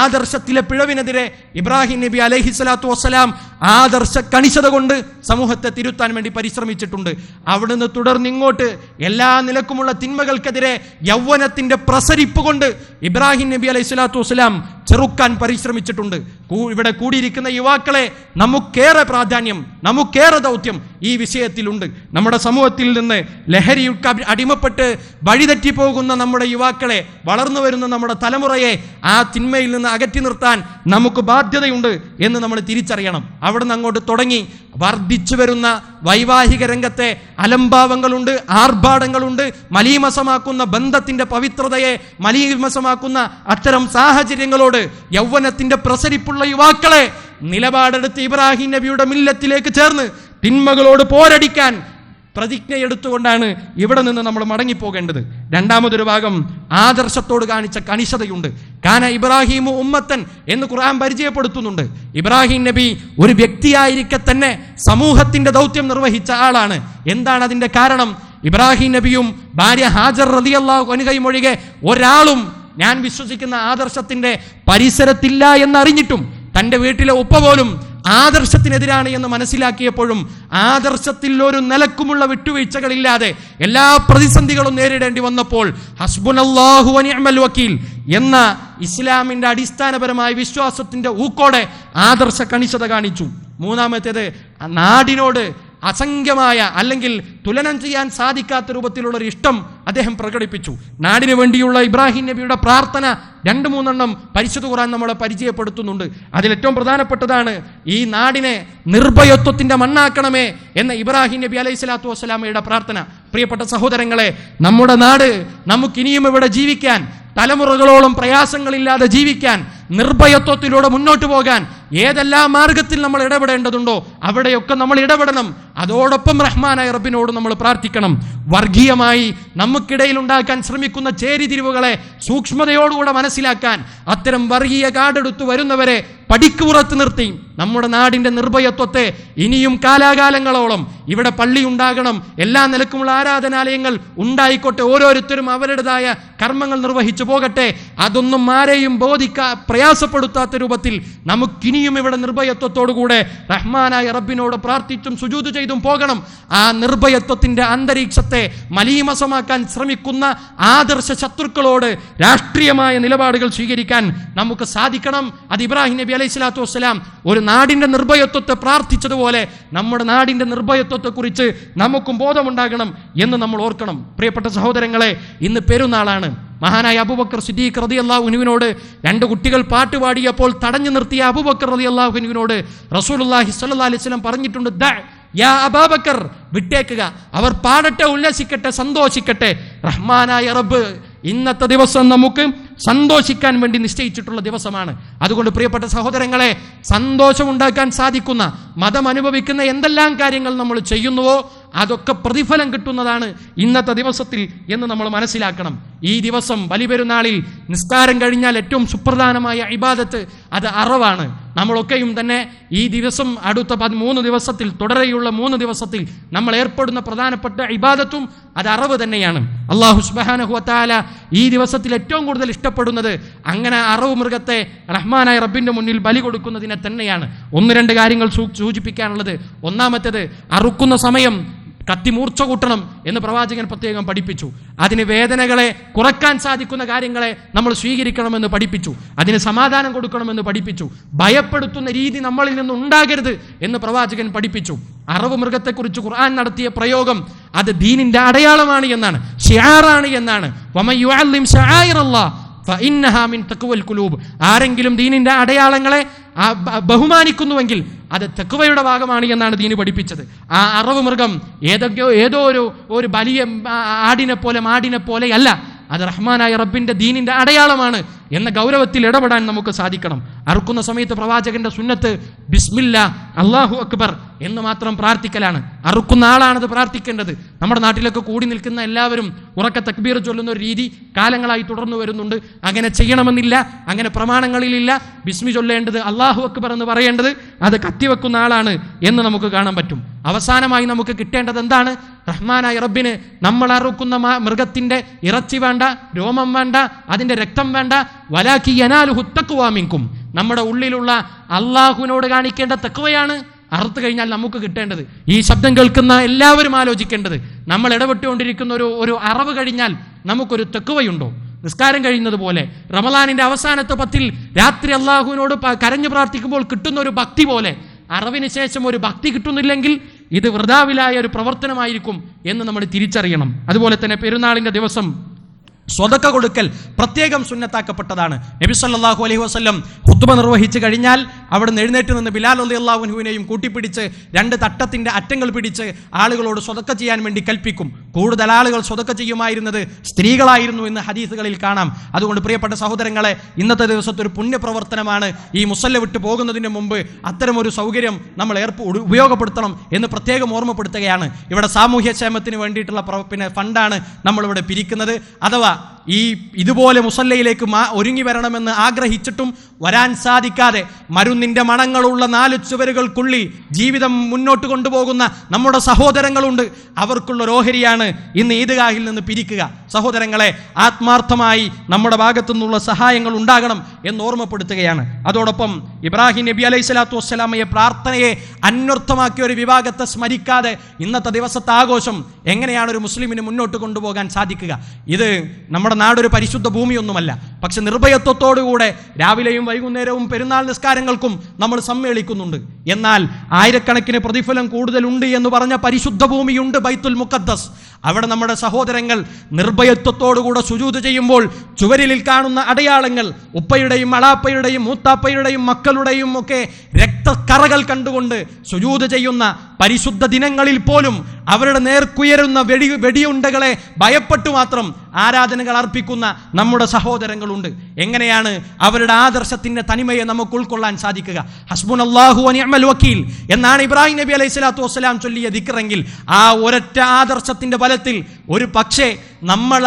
ആദർശത്തിലെ പിഴവിനെതിരെ ഇബ്രാഹിം നബി അലൈഹി സ്വലാത്തു വസ്സലാം ആദർശ കണിശത കൊണ്ട് സമൂഹത്തെ തിരുത്താൻ വേണ്ടി പരിശ്രമിച്ചിട്ടുണ്ട്. അവിടുന്ന് തുടർന്നിങ്ങോട്ട് എല്ലാ നിലക്കുമുള്ള തിന്മകൾക്കെതിരെ യൗവനത്തിന്റെ പ്രസരിപ്പ് കൊണ്ട് ഇബ്രാഹിം നബി അലൈഹി സ്വലാത്തു വസ്സലാം ചെറുക്കാൻ പരിശ്രമിച്ചിട്ടുണ്ട്. ഇവിടെ കൂടിയിരിക്കുന്ന യുവാക്കളെ, നമുക്കേറെ പ്രാധാന്യം, നമുക്കേറെ ദൗത്യം ഈ വിഷയത്തിലുണ്ട്. നമ്മുടെ സമൂഹത്തിൽ നിന്ന് ലഹരിക്ക് അടിമപ്പെട്ട് വഴിതെറ്റിപ്പോകുന്ന നമ്മുടെ യുവാക്കളെ, വളർന്നു വരുന്ന നമ്മുടെ തലമുറയെ ആ തിന്മയിൽ നിന്ന് അകറ്റി നിർത്താൻ നമുക്ക് ബാധ്യതയുണ്ട് എന്ന് നമ്മൾ തിരിച്ചറിയണം. അവിടുന്ന് അങ്ങോട്ട് തുടങ്ങി വർദ്ധിച്ചു വരുന്ന വൈവാഹിക രംഗത്തെ അലംഭാവങ്ങളുണ്ട്, ആർഭാടങ്ങളുണ്ട്, മലീമസമാക്കുന്ന ബന്ധത്തിന്റെ പവിത്രതയെ മലീമസമാക്കുന്ന അത്തരം സാഹചര്യങ്ങളോട് യൗവനത്തിന്റെ പ്രസരിപ്പുള്ള യുവാക്കളെ നിലപാടെടുത്ത് ഇബ്രാഹിം നബിയുടെ മില്ലത്തിലേക്ക് ചേർന്ന് തിന്മകളോട് പോരടിക്കാൻ പ്രതിജ്ഞയെടുത്തുകൊണ്ടാണ് ഇവിടെ നിന്ന് നമ്മൾ മടങ്ങിപ്പോകേണ്ടത്. രണ്ടാമതൊരു ഭാഗം ആദർശത്തോട് കാണിച്ച കണിശതയുണ്ട്. കാന ഇബ്രാഹിമു ഉമ്മത്തൻ എന്ന് ഖുർആൻ പരിചയപ്പെടുത്തുന്നുണ്ട്. ഇബ്രാഹിം നബി ഒരു വ്യക്തിയായിരിക്കെ തന്നെ സമൂഹത്തിന്റെ ദൗത്യം നിർവഹിച്ച ആളാണ്. എന്താണ് അതിന്റെ കാരണം? ഇബ്രാഹിം നബിയും ഭാര്യ ഹാജർ റളിയല്ലാഹു അൻഹയും ഒഴികെ ഒരാളും ഞാൻ വിശ്വസിക്കുന്ന ആദർശത്തിന്റെ പരിസരത്തില്ല എന്നറിഞ്ഞിട്ടും തൻ്റെ വീട്ടിലെ ഉപ്പ പോലും ആദർശത്തിനെതിരാണ് എന്ന് മനസ്സിലാക്കിയപ്പോഴും ആദർശത്തിൽ ഒരു നിലക്കുമുള്ള വിട്ടുവീഴ്ചകളില്ലാതെ എല്ലാ പ്രതിസന്ധികളും നേരിടേണ്ടി വന്നപ്പോൾ ഹസ്ബുനല്ലാഹു വനിഅമൽ വക്കീൽ എന്ന ഇസ്ലാമിന്റെ അടിസ്ഥാനപരമായ വിശ്വാസത്തിന്റെ ഊക്കോടെ ആദർശ കണിശത കാണിച്ചു. മൂന്നാമത്തേത് നാടിനോട് അസംഖ്യമായ അല്ലെങ്കിൽ തുലനം ചെയ്യാൻ സാധിക്കാത്ത രൂപത്തിലുള്ള ഒരു ഇഷ്ടം അദ്ദേഹം പ്രകടിപ്പിച്ചു. നാടിനു വേണ്ടിയുള്ള ഇബ്രാഹിം നബിയുടെ പ്രാർത്ഥന 2-3 പരിശുദ്ധ ഖുർആൻ നമ്മളെ പരിചയപ്പെടുത്തുന്നുണ്ട്. അതിലേറ്റവും പ്രധാനപ്പെട്ടതാണ് ഈ നാടിനെ നിർഭയത്വത്തിന്റെ മണ്ണാക്കണമേ എന്ന ഇബ്രാഹിം നബി അലൈഹി സ്വലാത്തു വസ്സലാമയുടെ പ്രാർത്ഥന. പ്രിയപ്പെട്ട സഹോദരങ്ങളെ, നമ്മുടെ നാട് നമുക്കിനിയും ഇവിടെ ജീവിക്കാൻ, തലമുറകളോളം പ്രയാസങ്ങളില്ലാതെ ജീവിക്കാൻ, നിർഭയത്വത്തിലൂടെ മുന്നോട്ട് പോകാൻ ഏതെല്ലാം മാർഗത്തിൽ നമ്മൾ ഇടപെടേണ്ടതുണ്ടോ അവിടെയൊക്കെ നമ്മൾ ഇടപെടണം. അതോടൊപ്പം റഹ്മാനായ റബ്ബിനോട് നമ്മൾ പ്രാർത്ഥിക്കണം. വർഗീയമായി നമുക്കിടയിൽ ഉണ്ടാക്കാൻ ശ്രമിക്കുന്ന ചേരിതിരിവുകളെ സൂക്ഷ്മതയോടുകൂടെ മനസ്സിലാക്കാൻ, അത്തരം വർഗീയ കാടെടുത്തു വരുന്നവരെ പടിക്കുപുറത്ത് നിർത്തി നമ്മുടെ നാടിന്റെ നിർഭയത്വത്തെ ഇനിയും കാലാകാലങ്ങളോളം ഇവിടെ പള്ളി ഉണ്ടാകണം, എല്ലാ നിലക്കുമുള്ള ആരാധനാലയങ്ങൾ ഉണ്ടായിക്കോട്ടെ, ഓരോരുത്തരും അവരുടേതായ കർമ്മങ്ങൾ നിർവഹിച്ചു പോകട്ടെ, അതൊന്നും ആരെയും പ്രയാസപ്പെടുത്താത്ത രൂപത്തിൽ നമുക്കിനിയും ഇവിടെ നിർഭയത്വത്തോടുകൂടെ റഹ്മാനായ റബ്ബിനോട് പ്രാർത്ഥിച്ചും സുജൂദ് ചെയ്തും പോകണം. ആ നിർഭയത്വത്തിന്റെ അന്തരീക്ഷത്തെ മലീമസമാക്കാൻ ശ്രമിക്കുന്ന ആദർശ ശത്രുക്കളോട് രാഷ്ട്രീയമായ നിലപാടുകൾ സ്വീകരിക്കാൻ നമുക്ക് സാധിക്കണം. അത് ഇബ്രാഹിം നബി അലൈഹി സ്വലാത്തു വസ്സലാം ഒരു നാടിന്റെ നിർഭയത്വത്തെ പ്രാർത്ഥിച്ചതുപോലെ നമ്മുടെ നാടിന്റെ നിർഭയത്വത്തെക്കുറിച്ച് നമുക്കും ബോധമുണ്ടാകണം എന്ന് നമ്മൾ ഓർക്കണം. പ്രിയപ്പെട്ട സഹോദരങ്ങളെ, ഇന്ന് പെരുന്നാളാണ്. മഹാനായ അബൂബക്കർ സിദ്ദീഖ് റളിയല്ലാഹു അൻഹുവിനോട് 2 കുട്ടികൾ പാട്ടുപാടിയപ്പോൾ തടഞ്ഞു നിർത്തിയ അബൂബക്കർ റളിയല്ലാഹു അൻഹുവിനോട് റസൂലുള്ളാഹി സ്വല്ലല്ലാഹു അലൈഹി വസല്ലം പറഞ്ഞിട്ടുണ്ട്, യാ അബൂബക്കർ, വിട്ടേക്കുക, അവർ പാടട്ടെ, ഉല്ലസിക്കട്ടെ, സന്തോഷിക്കട്ടെ. റഹ്മാനായ റബ്ബ് ഇന്നത്തെ ദിവസം നമുക്ക് സന്തോഷിക്കാൻ വേണ്ടി നിശ്ചയിച്ചിട്ടുള്ള ദിവസമാണ്. അതുകൊണ്ട് പ്രിയപ്പെട്ട സഹോദരങ്ങളെ, സന്തോഷമുണ്ടാക്കാൻ സാധിക്കുന്ന, മതം അനുഭവിക്കുന്ന എന്തെല്ലാം കാര്യങ്ങൾ നമ്മൾ ചെയ്യുന്നുവോ അതൊക്കെ പ്രതിഫലം കിട്ടുന്നതാണ് ഇന്നത്തെ ദിവസത്തിൽ എന്ന് നമ്മൾ മനസ്സിലാക്കണം. ഈ ദിവസം ബലിപെരുന്നാളിൽ നിസ്കാരം കഴിഞ്ഞാൽ ഏറ്റവും സുപ്രധാനമായ ഇബാദത്ത് അത് അറവാണ്. നമ്മളൊക്കെയും തന്നെ ഈ ദിവസം അടുത്ത 13 ദിവസത്തിൽ, തുടരെയുള്ള 3 ദിവസത്തിൽ നമ്മൾ ഏർപ്പെടുന്ന പ്രധാനപ്പെട്ട ഇബാദത്തും അത് അറവ് തന്നെയാണ്. അല്ലാഹു സുബ്ഹാനഹു വ തആല ഈ ദിവസത്തിൽ ഏറ്റവും കൂടുതൽ ഇഷ്ടപ്പെടുന്നത് അങ്ങനെ അറവ് മൃഗത്തെ റഹ്മാനായ റബ്ബിന്റെ മുന്നിൽ ബലി കൊടുക്കുന്നതിനെ തന്നെയാണ്. 1-2 കാര്യങ്ങൾ സൂചിപ്പിക്കാനുള്ളത്. ഒന്നാമത്തേത്, അറുക്കുന്ന സമയം കത്തി മൂർച്ച കൂട്ടണം എന്ന് പ്രവാചകൻ പ്രത്യേകം പഠിപ്പിച്ചു. അതിന് വേദനകളെ കുറക്കാൻ സാധിക്കുന്ന കാര്യങ്ങളെ നമ്മൾ സ്വീകരിക്കണമെന്ന് പഠിപ്പിച്ചു. അതിന് സമാധാനം കൊടുക്കണമെന്ന് പഠിപ്പിച്ചു. ഭയപ്പെടുത്തുന്ന രീതി നമ്മളിൽ നിന്ന് ഉണ്ടാകരുത് എന്ന് പ്രവാചകൻ പഠിപ്പിച്ചു. അറവ് മൃഗത്തെക്കുറിച്ച് ഖുർആൻ നടത്തിയ പ്രയോഗം അത് ദീനിന്റെ അടയാളമാണ് എന്നാണ്, ശിആറാണ് എന്നാണ്. വമൻ യുഅല്ലിം ശആയിറല്ലാഹ് ഫഇന്നഹാ മിൻ തഖ്വൽ ഖുലൂബ്. ആരെങ്കിലും ദീനിന്റെ അടയാളങ്ങളെ ബഹുമാനിക്കുന്നുവെങ്കിൽ അത് തഖ്വയുടെ ഭാഗമാണ് എന്നാണ് ദീന് പഠിപ്പിച്ചത്. ആ അറവ് മൃഗം ഏതോ ഒരു വലിയ ആടിനെ പോലെ മാടിനെ പോലെയല്ല, അത് റഹ്മാനായ റബ്ബിന്റെ ദീനിന്റെ അടയാളമാണ് എന്ന ഗൗരവത്തിൽ ഇടപെടാൻ നമുക്ക് സാധിക്കണം. അറുക്കുന്ന സമയത്ത് പ്രവാചകന്റെ സുന്നത്ത് ബിസ്മില്ലാ അല്ലാഹു അക്ബർ എന്ന് മാത്രം പ്രാർത്ഥിക്കലാണ്. അറുക്കുന്ന ആളാണത് പ്രാർത്ഥിക്കേണ്ടത്. നമ്മുടെ നാട്ടിലൊക്കെ കൂടി നിൽക്കുന്ന എല്ലാവരും ഉറക്കെ തക്ബീർ ചൊല്ലുന്ന ഒരു രീതി കാലങ്ങളായി തുടർന്നു വരുന്നുണ്ട്. അങ്ങനെ ചെയ്യണമെന്നില്ല, അങ്ങനെ പ്രമാണങ്ങളിലില്ല. ബിസ്മി ചൊല്ലേണ്ടത്, അല്ലാഹു അക്ബർ എന്ന് പറയേണ്ടത് അത് കത്തിവെക്കുന്ന ആളാണ് എന്ന് നമുക്ക് കാണാൻ പറ്റും. അവസാനമായി നമുക്ക് കിട്ടേണ്ടത് എന്താണ്? റഹ്മാനായ റബ്ബിന് നമ്മൾ അറുക്കുന്ന മൃഗത്തിന്റെ ഇറച്ചി വേണ്ട, രോമം വേണ്ട, അതിന്റെ രക്തം വേണ്ട. വലാകി യനാലുഹു തഖ്വാ മിൻകും. നമ്മുടെ ഉള്ളിലുള്ള അള്ളാഹുവിനോട് കാണിക്കേണ്ട തഖ്വയാണ് അറുത്ത് കഴിഞ്ഞാൽ നമുക്ക് കിട്ടേണ്ടത്. ഈ ശബ്ദം കേൾക്കുന്ന എല്ലാവരും ആലോചിക്കേണ്ടത്, നമ്മൾ ഇടപെട്ടുകൊണ്ടിരിക്കുന്ന ഒരു അറവ് കഴിഞ്ഞാൽ നമുക്കൊരു തഖ്വയുണ്ടോ? നിസ്കാരം കഴിയുന്നത് പോലെ റമളാനിന്റെ അവസാനത്തെ 10 രാത്രി അള്ളാഹുവിനോട് കരഞ്ഞു പ്രാർത്ഥിക്കുമ്പോൾ കിട്ടുന്ന ഒരു ഭക്തി പോലെ അറവിന് ശേഷം ഒരു ഭക്തി കിട്ടുന്നില്ലെങ്കിൽ ഇത് വൃഥാവിലായ ഒരു പ്രവർത്തനമായിരിക്കും എന്ന് നമ്മൾ തിരിച്ചറിയണം. അതുപോലെ തന്നെ പെരുന്നാളിന്റെ ദിവസം സ്വതക്ക കൊടുക്കൽ പ്രത്യേകം സുന്നത്താക്കപ്പെട്ടതാണ്. നബി സല്ലല്ലാഹു അലൈഹി വസല്ലം ഖുത്ബ നിർവഹിച്ചു കഴിഞ്ഞാൽ അവിടുന്ന് എഴുന്നേറ്റ് നിന്ന് ബിലാൽ റളിയല്ലാഹു അൻഹുവിനെയും കൂട്ടിപ്പിടിച്ച് 2 തട്ടത്തിന്റെ അറ്റങ്ങൾ പിടിച്ച് ആളുകളോട് സ്വതക്ക ചെയ്യാൻ വേണ്ടി കൽപ്പിക്കും. കൂടുതൽ ആളുകൾ സ്വതക്ക ചെയ്യുമായിരുന്നത് സ്ത്രീകളായിരുന്നു എന്ന് ഹദീസുകളിൽ കാണാം. അതുകൊണ്ട് പ്രിയപ്പെട്ട സഹോദരങ്ങളെ, ഇന്നത്തെ ദിവസത്തെ ഒരു പുണ്യപ്രവർത്തനമാണ്. ഈ മുസല്ല വിട്ട് പോകുന്നതിന് മുമ്പ് അത്തരമൊരു സൗകര്യം നമ്മൾ ഉപയോഗപ്പെടുത്തണം എന്ന് പ്രത്യേകം ഓർമ്മപ്പെടുത്തുകയാണ്. ഇവിടെ സാമൂഹ്യക്ഷേമത്തിന് വേണ്ടിയിട്ടുള്ള ഫണ്ടാണ് നമ്മളിവിടെ പിരിക്കുന്നത്. അഥവാ ഇതുപോലെ മുസല്ലയിലേക്ക് ഒരുങ്ങി വരണമെന്ന് ആഗ്രഹിച്ചിട്ടും വരാൻ സാധിക്കാതെ മരുന്നിന്റെ മണങ്ങളുള്ള 4 ചുവരുകൾക്കുള്ളിൽ ജീവിതം മുന്നോട്ട് കൊണ്ടുപോകുന്ന നമ്മുടെ സഹോദരങ്ങളുണ്ട്. അവർക്കുള്ള ഓഹരിയാണ് ഇന്ന് ഈദ്ഗാഹിൽ നിന്ന് പിരിക്കുക. സഹോദരങ്ങളെ, ആത്മാർത്ഥമായി നമ്മുടെ ഭാഗത്തു നിന്നുള്ള സഹായങ്ങൾ ഉണ്ടാകണം എന്ന് ഓർമ്മപ്പെടുത്തുകയാണ്. അതോടൊപ്പം ഇബ്രാഹിം നബി അലൈഹി സ്വലാത്തു വസ്സലാമയെ പ്രാർത്ഥനയെ അന്വർത്ഥമാക്കിയ ഒരു വിഭാഗത്തെ സ്മരിക്കാതെ ഇന്നത്തെ ദിവസത്തെ ആഘോഷം എങ്ങനെയാണ് ഒരു മുസ്ലിമിന് മുന്നോട്ട് കൊണ്ടുപോകാൻ സാധിക്കുക? ഇത് നമ്മുടെ നാടൊരു പരിശുദ്ധ ഭൂമിയൊന്നുമല്ല. പക്ഷെ നിർഭയത്വത്തോടുകൂടെ രാവിലെയും വൈകുന്നേരവും പെരുന്നാൾ നിസ്കാരങ്ങൾക്കും നമ്മൾ സമ്മേളിക്കുന്നുണ്ട്. എന്നാൽ ആയിരക്കണക്കിന് പ്രതിഫലം കൂടുതലുണ്ട് എന്ന് പറഞ്ഞ പരിശുദ്ധ ഭൂമിയുണ്ട്, ബൈത്തുൽ മുഖദ്ദസ്. അവിടെ നമ്മുടെ സഹോദരങ്ങൾ നിർഭയത്വത്തോടുകൂടെ സുജൂദ് ചെയ്യുമ്പോൾ ചുവരിൽ കാണുന്ന അടയാളങ്ങൾ ഉപ്പയുടെയും അളാപ്പയുടെയും മൂത്താപ്പയുടെയും മക്കളുടെയും ഒക്കെ രക്തക്കറകൾ കണ്ടുകൊണ്ട് സുജൂദ് ചെയ്യുന്ന പരിശുദ്ധ ദിനങ്ങളിൽ പോലും അവരുടെ നേർക്കുയരുന്ന വെടിയുണ്ടകളെ ഭയപ്പെട്ടു മാത്രം ആരാധനകൾ അർപ്പിക്കുന്ന നമ്മുടെ സഹോദരങ്ങളുണ്ട്. എങ്ങനെയാണ് അവരുടെ ആദർശത്തിന്റെ തനിമയെ നമുക്ക് ഉൾക്കൊള്ളാൻ സാധിക്കുക? ഹസ്ബുനല്ലാഹു വ നിഅമൽ വക്കീൽ എന്നാണ് ഇബ്രാഹിം നബി അലൈഹി സ്വലാത്തു വസ്സലാം ചൊല്ലിയ ദിക്റെങ്കിൽ ആ ഒരൊറ്റ ആദർശത്തിന്റെ ബലത്തിൽ ഒരു പക്ഷേ നമ്മൾ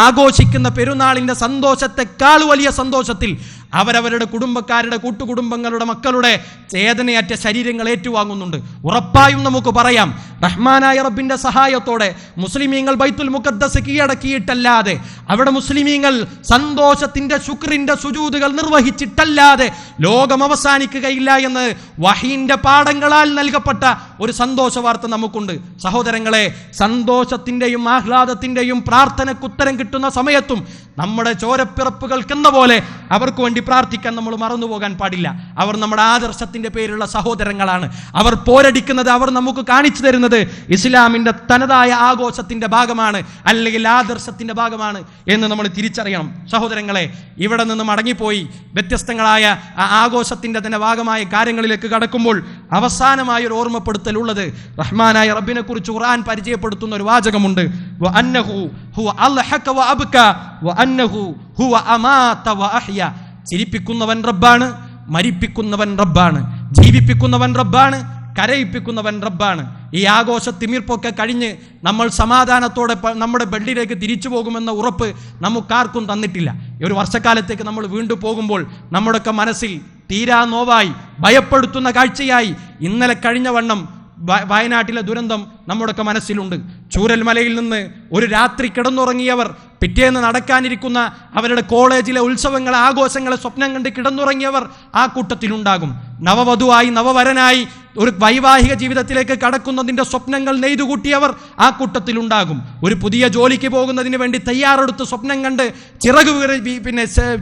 ആഘോഷിക്കുന്ന പെരുന്നാളിന്റെ സന്തോഷത്തെക്കാൾ വലിയ സന്തോഷത്തിൽ അവരവരുടെ കുടുംബക്കാരുടെ കൂട്ടുകുടുംബങ്ങളുടെ മക്കളുടെ ചേതനയറ്റ ശരീരങ്ങൾ ഏറ്റുവാങ്ങുന്നുണ്ട്. ഉറപ്പായും നമുക്ക് പറയാം, റഹ്മാനായ റബ്ബിന്റെ സഹായത്തോടെ മുസ്ലിമീങ്ങൾ ബൈത്തുൽ മുഖദ്ദസ് കീഴടക്കിയിട്ടല്ലാതെ, അവിടെ മുസ്ലിമീങ്ങൾ സന്തോഷത്തിന്റെ ശുക്രിന്റെ സുജൂദുകൾ നിർവഹിച്ചിട്ടല്ലാതെ ലോകം അവസാനിക്കുകയില്ല എന്ന് വഹീന്റെ പാഠങ്ങളാൽ നൽകപ്പെട്ട ഒരു സന്തോഷ വാർത്ത നമുക്കുണ്ട്. സഹോദരങ്ങളെ, സന്തോഷത്തിന്റെയും ആഹ്ലാദത്തിന്റെയും പ്രാർത്ഥനക്കുത്തരം കിട്ടുന്ന സമയത്തും നമ്മുടെ ചോരപ്പിറപ്പുകൾക്കെന്ന പോലെ അവർക്ക് വേണ്ടി പ്രാർത്ഥിക്കാൻ നമ്മൾ മറന്നുപോകാൻ പാടില്ല. അവർ നമ്മുടെ ആദർശത്തിന്റെ പേരിലുള്ള സഹോദരങ്ങളാണ്. അവർ പോരടിക്കുന്നത്, അവർ നമുക്ക് കാണിച്ചു തരുന്നത് ഇസ്ലാമിന്റെ തനതായ ആഘോഷത്തിന്റെ ഭാഗമാണ്, അല്ലെങ്കിൽ ആദർശത്തിന്റെ ഭാഗമാണ് എന്ന് നമ്മൾ തിരിച്ചറിയണം. സഹോദരങ്ങളെ, ഇവിടെ നിന്ന് മടങ്ങിപ്പോയി വ്യത്യസ്തങ്ങളായ ആഘോഷത്തിന്റെ തന്നെ ഭാഗമായ കാര്യങ്ങളിലേക്ക് കടക്കുമ്പോൾ അവസാനമായ ഒരു ഓർമ്മപ്പെടുത്തലുള്ളത്, റഹ്മാനായ റബ്ബിനെ കുറിച്ച് ഖുർആൻ പരിചയപ്പെടുത്തുന്ന ഒരു വാചകമുണ്ട്. വഅന്നഹു ഹുവ അൽഹക വഅബ്ക വഅന്നഹു ഹുവ അമാത വഅഹ്യ. ചിരിപ്പിക്കുന്നവൻ റബ്ബാണ്, മരിപ്പിക്കുന്നവൻ റബ്ബാണ്, ജീവിപ്പിക്കുന്നവൻ റബ്ബാണ്, കരയിപ്പിക്കുന്നവൻ റബ്ബാണ്. ഈ ആഘോഷ തിമിർപ്പൊക്കെ കഴിഞ്ഞ് നമ്മൾ സമാധാനത്തോടെ നമ്മുടെ ബെഡിലേക്ക് തിരിച്ചു പോകുമെന്ന ഉറപ്പ് നമുക്കാർക്കും തന്നിട്ടില്ല. ഒരു വർഷക്കാലത്തേക്ക് നമ്മൾ വീണ്ടും പോകുമ്പോൾ നമ്മുടെയൊക്കെ മനസ്സിൽ തീരാ നോവായി, ഭയപ്പെടുത്തുന്ന കാഴ്ചയായി ഇന്നലെ കഴിഞ്ഞ വണ്ണം വയനാട്ടിലെ ദുരന്തം നമ്മുടെയൊക്കെ മനസ്സിലുണ്ട്. ചൂരൽമലയിൽ നിന്ന് ഒരു രാത്രി കിടന്നുറങ്ങിയവർ, പിറ്റേന്ന് നടക്കാനിരിക്കുന്ന അവരുടെ കോളേജിലെ ഉത്സവങ്ങളെ, ആഘോഷങ്ങളെ സ്വപ്നം കണ്ട് കിടന്നുറങ്ങിയവർ ആ കൂട്ടത്തിലുണ്ടാകും. നവവധുവായി നവവരനായി ഒരു വൈവാഹിക ജീവിതത്തിലേക്ക് കടക്കുന്നതിൻ്റെ സ്വപ്നങ്ങൾ നെയ്തുകൂട്ടിയവർ ആ കൂട്ടത്തിലുണ്ടാകും. ഒരു പുതിയ ജോലിക്ക് പോകുന്നതിന് വേണ്ടി തയ്യാറെടുത്ത് സ്വപ്നം കണ്ട്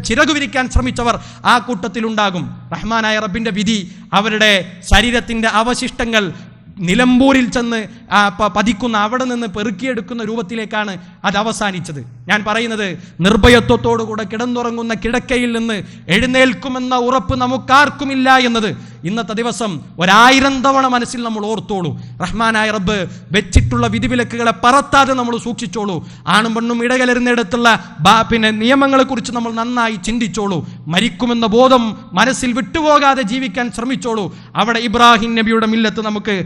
ചിറകു വിരിക്കാൻ ശ്രമിച്ചവർ ആ കൂട്ടത്തിലുണ്ടാകും. റഹ്മാനായ റബ്ബിന്റെ വിധി അവരുടെ ശരീരത്തിന്റെ അവശിഷ്ടങ്ങൾ നിലമ്പൂരിൽ ചെന്ന് പതിക്കുന്ന, അവിടെ നിന്ന് പെറുക്കിയെടുക്കുന്ന രൂപത്തിലേക്കാണ് അത് അവസാനിച്ചത്. ഞാൻ പറയുന്നത്, നിർഭയത്വത്തോടുകൂടെ കിടന്നുറങ്ങുന്ന കിടക്കയിൽ നിന്ന് എഴുന്നേൽക്കുമെന്ന ഉറപ്പ് നമുക്കാർക്കുമില്ല എന്നത് ഇന്നത്തെ ദിവസം 1000 തവണ മനസ്സിൽ നമ്മൾ ഓർത്തോളൂ. റഹ്മാനായ റബ്ബ് വെച്ചിട്ടുള്ള വിധിവിലക്കുകളെ പറത്താതെ നമ്മൾ സൂക്ഷിച്ചോളൂ. ആണും പെണ്ണും ഇടകലരുന്നിടത്തുള്ള നിയമങ്ങളെക്കുറിച്ച് നമ്മൾ നന്നായി ചിന്തിച്ചോളൂ. മരിക്കുമെന്ന ബോധം മനസ്സിൽ വിട്ടുപോകാതെ ജീവിക്കാൻ ശ്രമിച്ചോളൂ. അവിടെ ഇബ്രാഹിം നബിയുടെ മില്ലത്ത് നമുക്ക്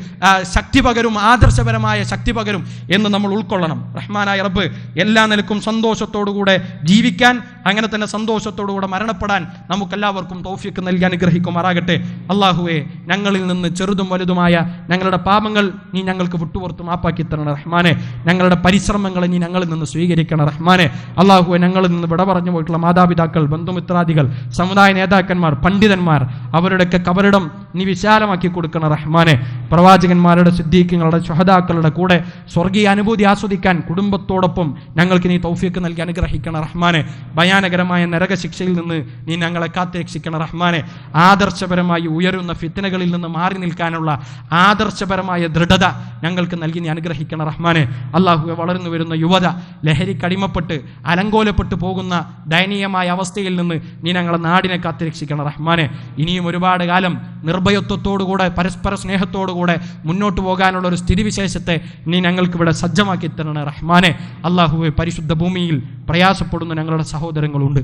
ശക്തി പകരും, ആദർശപരമായ ശക്തി പകരും എന്ന് നമ്മൾ ഉൾക്കൊള്ളണം. റഹ്മാനായ റബ്ബ് എല്ലാ നിലക്കും സന്തോഷത്തോടുകൂടെ ജീവിക്കാൻ, അങ്ങനെ തന്നെ സന്തോഷത്തോടുകൂടെ മരണപ്പെടാൻ നമുക്കെല്ലാവർക്കും തൗഫീഖ് നൽകി അനുഗ്രഹിക്കുമാറാകട്ടെ. അള്ളാഹുവേ, ഞങ്ങളിൽ നിന്ന് ചെറുതും വലുതുമായ ഞങ്ങളുടെ പാപങ്ങൾ നീ ഞങ്ങൾക്ക് വിട്ടുപുറത്ത് മാപ്പാക്കി തരണം റഹ്മാനെ. ഞങ്ങളുടെ പരിശ്രമങ്ങളെ നീ ഞങ്ങളിൽ നിന്ന് സ്വീകരിക്കണം റഹ്മാനെ. അള്ളാഹുവെ, ഞങ്ങളിൽ നിന്ന് വിട പറഞ്ഞു പോയിട്ടുള്ള മാതാപിതാക്കൾ, ബന്ധുമിത്രാദികൾ, സമുദായ നേതാക്കന്മാർ, പണ്ഡിതന്മാർ, അവരുടെയൊക്കെ കബറിടം നീ വിശാലമാക്കി കൊടുക്കണം റഹ്മാനെ. പ്രവാചകന്മാരുടെ, സിദ്ദീഖുകളുടെ, ശുഹദാക്കളുടെ കൂടെ സ്വർഗീയ അനുഭൂതി ആസ്വദിക്കാൻ കുടുംബത്തോടൊപ്പം ഞങ്ങൾക്ക് നീ തൗഫീഖ് നൽകി അനുഗ്രഹിക്കണം റഹ്മാനെ. ഭയാനകരമായ നരകശിക്ഷയിൽ നിന്ന് നീ ഞങ്ങളെ കാത്തുരക്ഷിക്കണം റഹ്മാനെ. ആദർശപരമായി ഉയരുന്ന ഫിത്നകളിൽ നിന്ന് മാറി നിൽക്കാനുള്ള ആദർശപരമായ ദൃഢത ഞങ്ങൾക്ക് നൽകി നീ അനുഗ്രഹിക്കണം റഹ്മാനെ. അള്ളാഹുവെ, വളർന്നു വരുന്ന യുവത ലഹരിക്കടിമപ്പെട്ട് അലങ്കോലപ്പെട്ടു പോകുന്ന ദയനീയമായ അവസ്ഥയിൽ നിന്ന് നീ ഞങ്ങളെ നാടിനെ കാത്തുരക്ഷിക്കണം റഹ്മാനെ. ഇനിയും ഒരുപാട് കാലം നിർഭയത്വത്തോടുകൂടെ പരസ്പര സ്നേഹത്തോടുകൂടെ മുന്നോട്ട് പോകാനുള്ള ഒരു സ്ഥിതിവിശേഷത്തെ നീ ഞങ്ങൾക്കിവിടെ സജ്ജമാക്കി തരണേ റഹ്മാനെ. അള്ളാഹുവെ, പരിശുദ്ധ ഭൂമിയിൽ പ്രയാസപ്പെടുന്ന ഞങ്ങളുടെ സഹോദരങ്ങളുണ്ട്.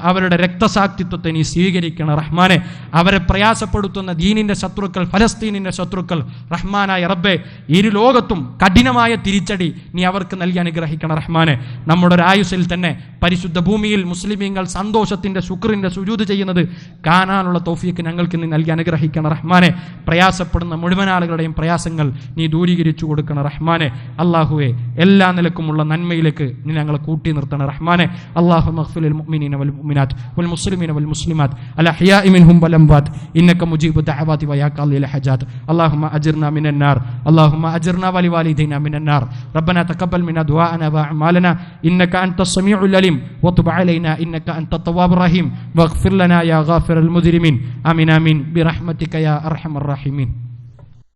അവരുടെ രക്തസാക്ഷിത്വത്തെ നീ സ്വീകരിക്കണം റഹ്മാനെ. അവരെ പ്രയാസപ്പെടുത്തുന്ന ദീനിന്റെ ശത്രുക്കൾ, ഫലസ്തീനിന്റെ ശത്രുക്കൾ റഹ്മാനായ റബ്ബേ, ഇരു ലോകത്തും കഠിനമായ തിരിച്ചടി നീ അവർക്ക് നൽകി അനുഗ്രഹിക്കണം റഹ്മാനെ. നമ്മുടെ ഒരു ആയുസ്സിൽ തന്നെ പരിശുദ്ധ ഭൂമിയിൽ മുസ്ലിമീങ്ങൾ സന്തോഷത്തിന്റെ ശുക്രിന്റെ സുജൂദ് ചെയ്യുന്നത് കാണാനുള്ള തൗഫീക്ക് ഞങ്ങൾക്ക് നീ നൽകി അനുഗ്രഹിക്കണം റഹ്മാനെ. പ്രയാസപ്പെടുന്ന മുഴുവൻ ആളുകളുടെയും പ്രയാസങ്ങൾ നീ ദൂരീകരിച്ചു കൊടുക്കണം റഹ്മാനെ. അള്ളാഹുവെ, എല്ലാ നിലക്കുമുള്ള നന്മയിലേക്ക് നീ ഞങ്ങളെ കൂട്ടി നിർത്തണം റഹ്മാനെ. അല്ലാഹുമ്മ ഗ്ഫിർ മുഅ്മിനീന വൽ മുഅ്മിനാത്ത് വൽ മുസ്ലിമീന വൽ മുസ്ലിമാത്ത് അൽ അഹ്യാഇ മിൻഹും വൽ അംവാത്ത് ഇന്നക മുജീബു ദഅവാതി വയാ ഖാദിൽ ഹജാത്ത്. അല്ലാഹുമ്മ അജിർനാ മിനൻ നാർ. അല്ലാഹുമ്മ അജിർനാ വലിവാലിദൈനാ മിനൻ നാർ. റബ്ബനാ തഖബ്ബൽ മിന്നാ ദുആഅനാ വഅഅമാലനാ ഇന്നക അൻതസ് സമീഉൽ അലീം വതുബ് അലൈനാ ഇന്നക അൻതത് തവ്വാബുർ റഹീം വഗ്ഫിർ ലനാ യാ ഗാഫിറൽ മുദ്രിമീൻ. ആമീൻ ആമീൻ ബിറഹ്മതിക യാ അർഹമർ റഹീമീൻ.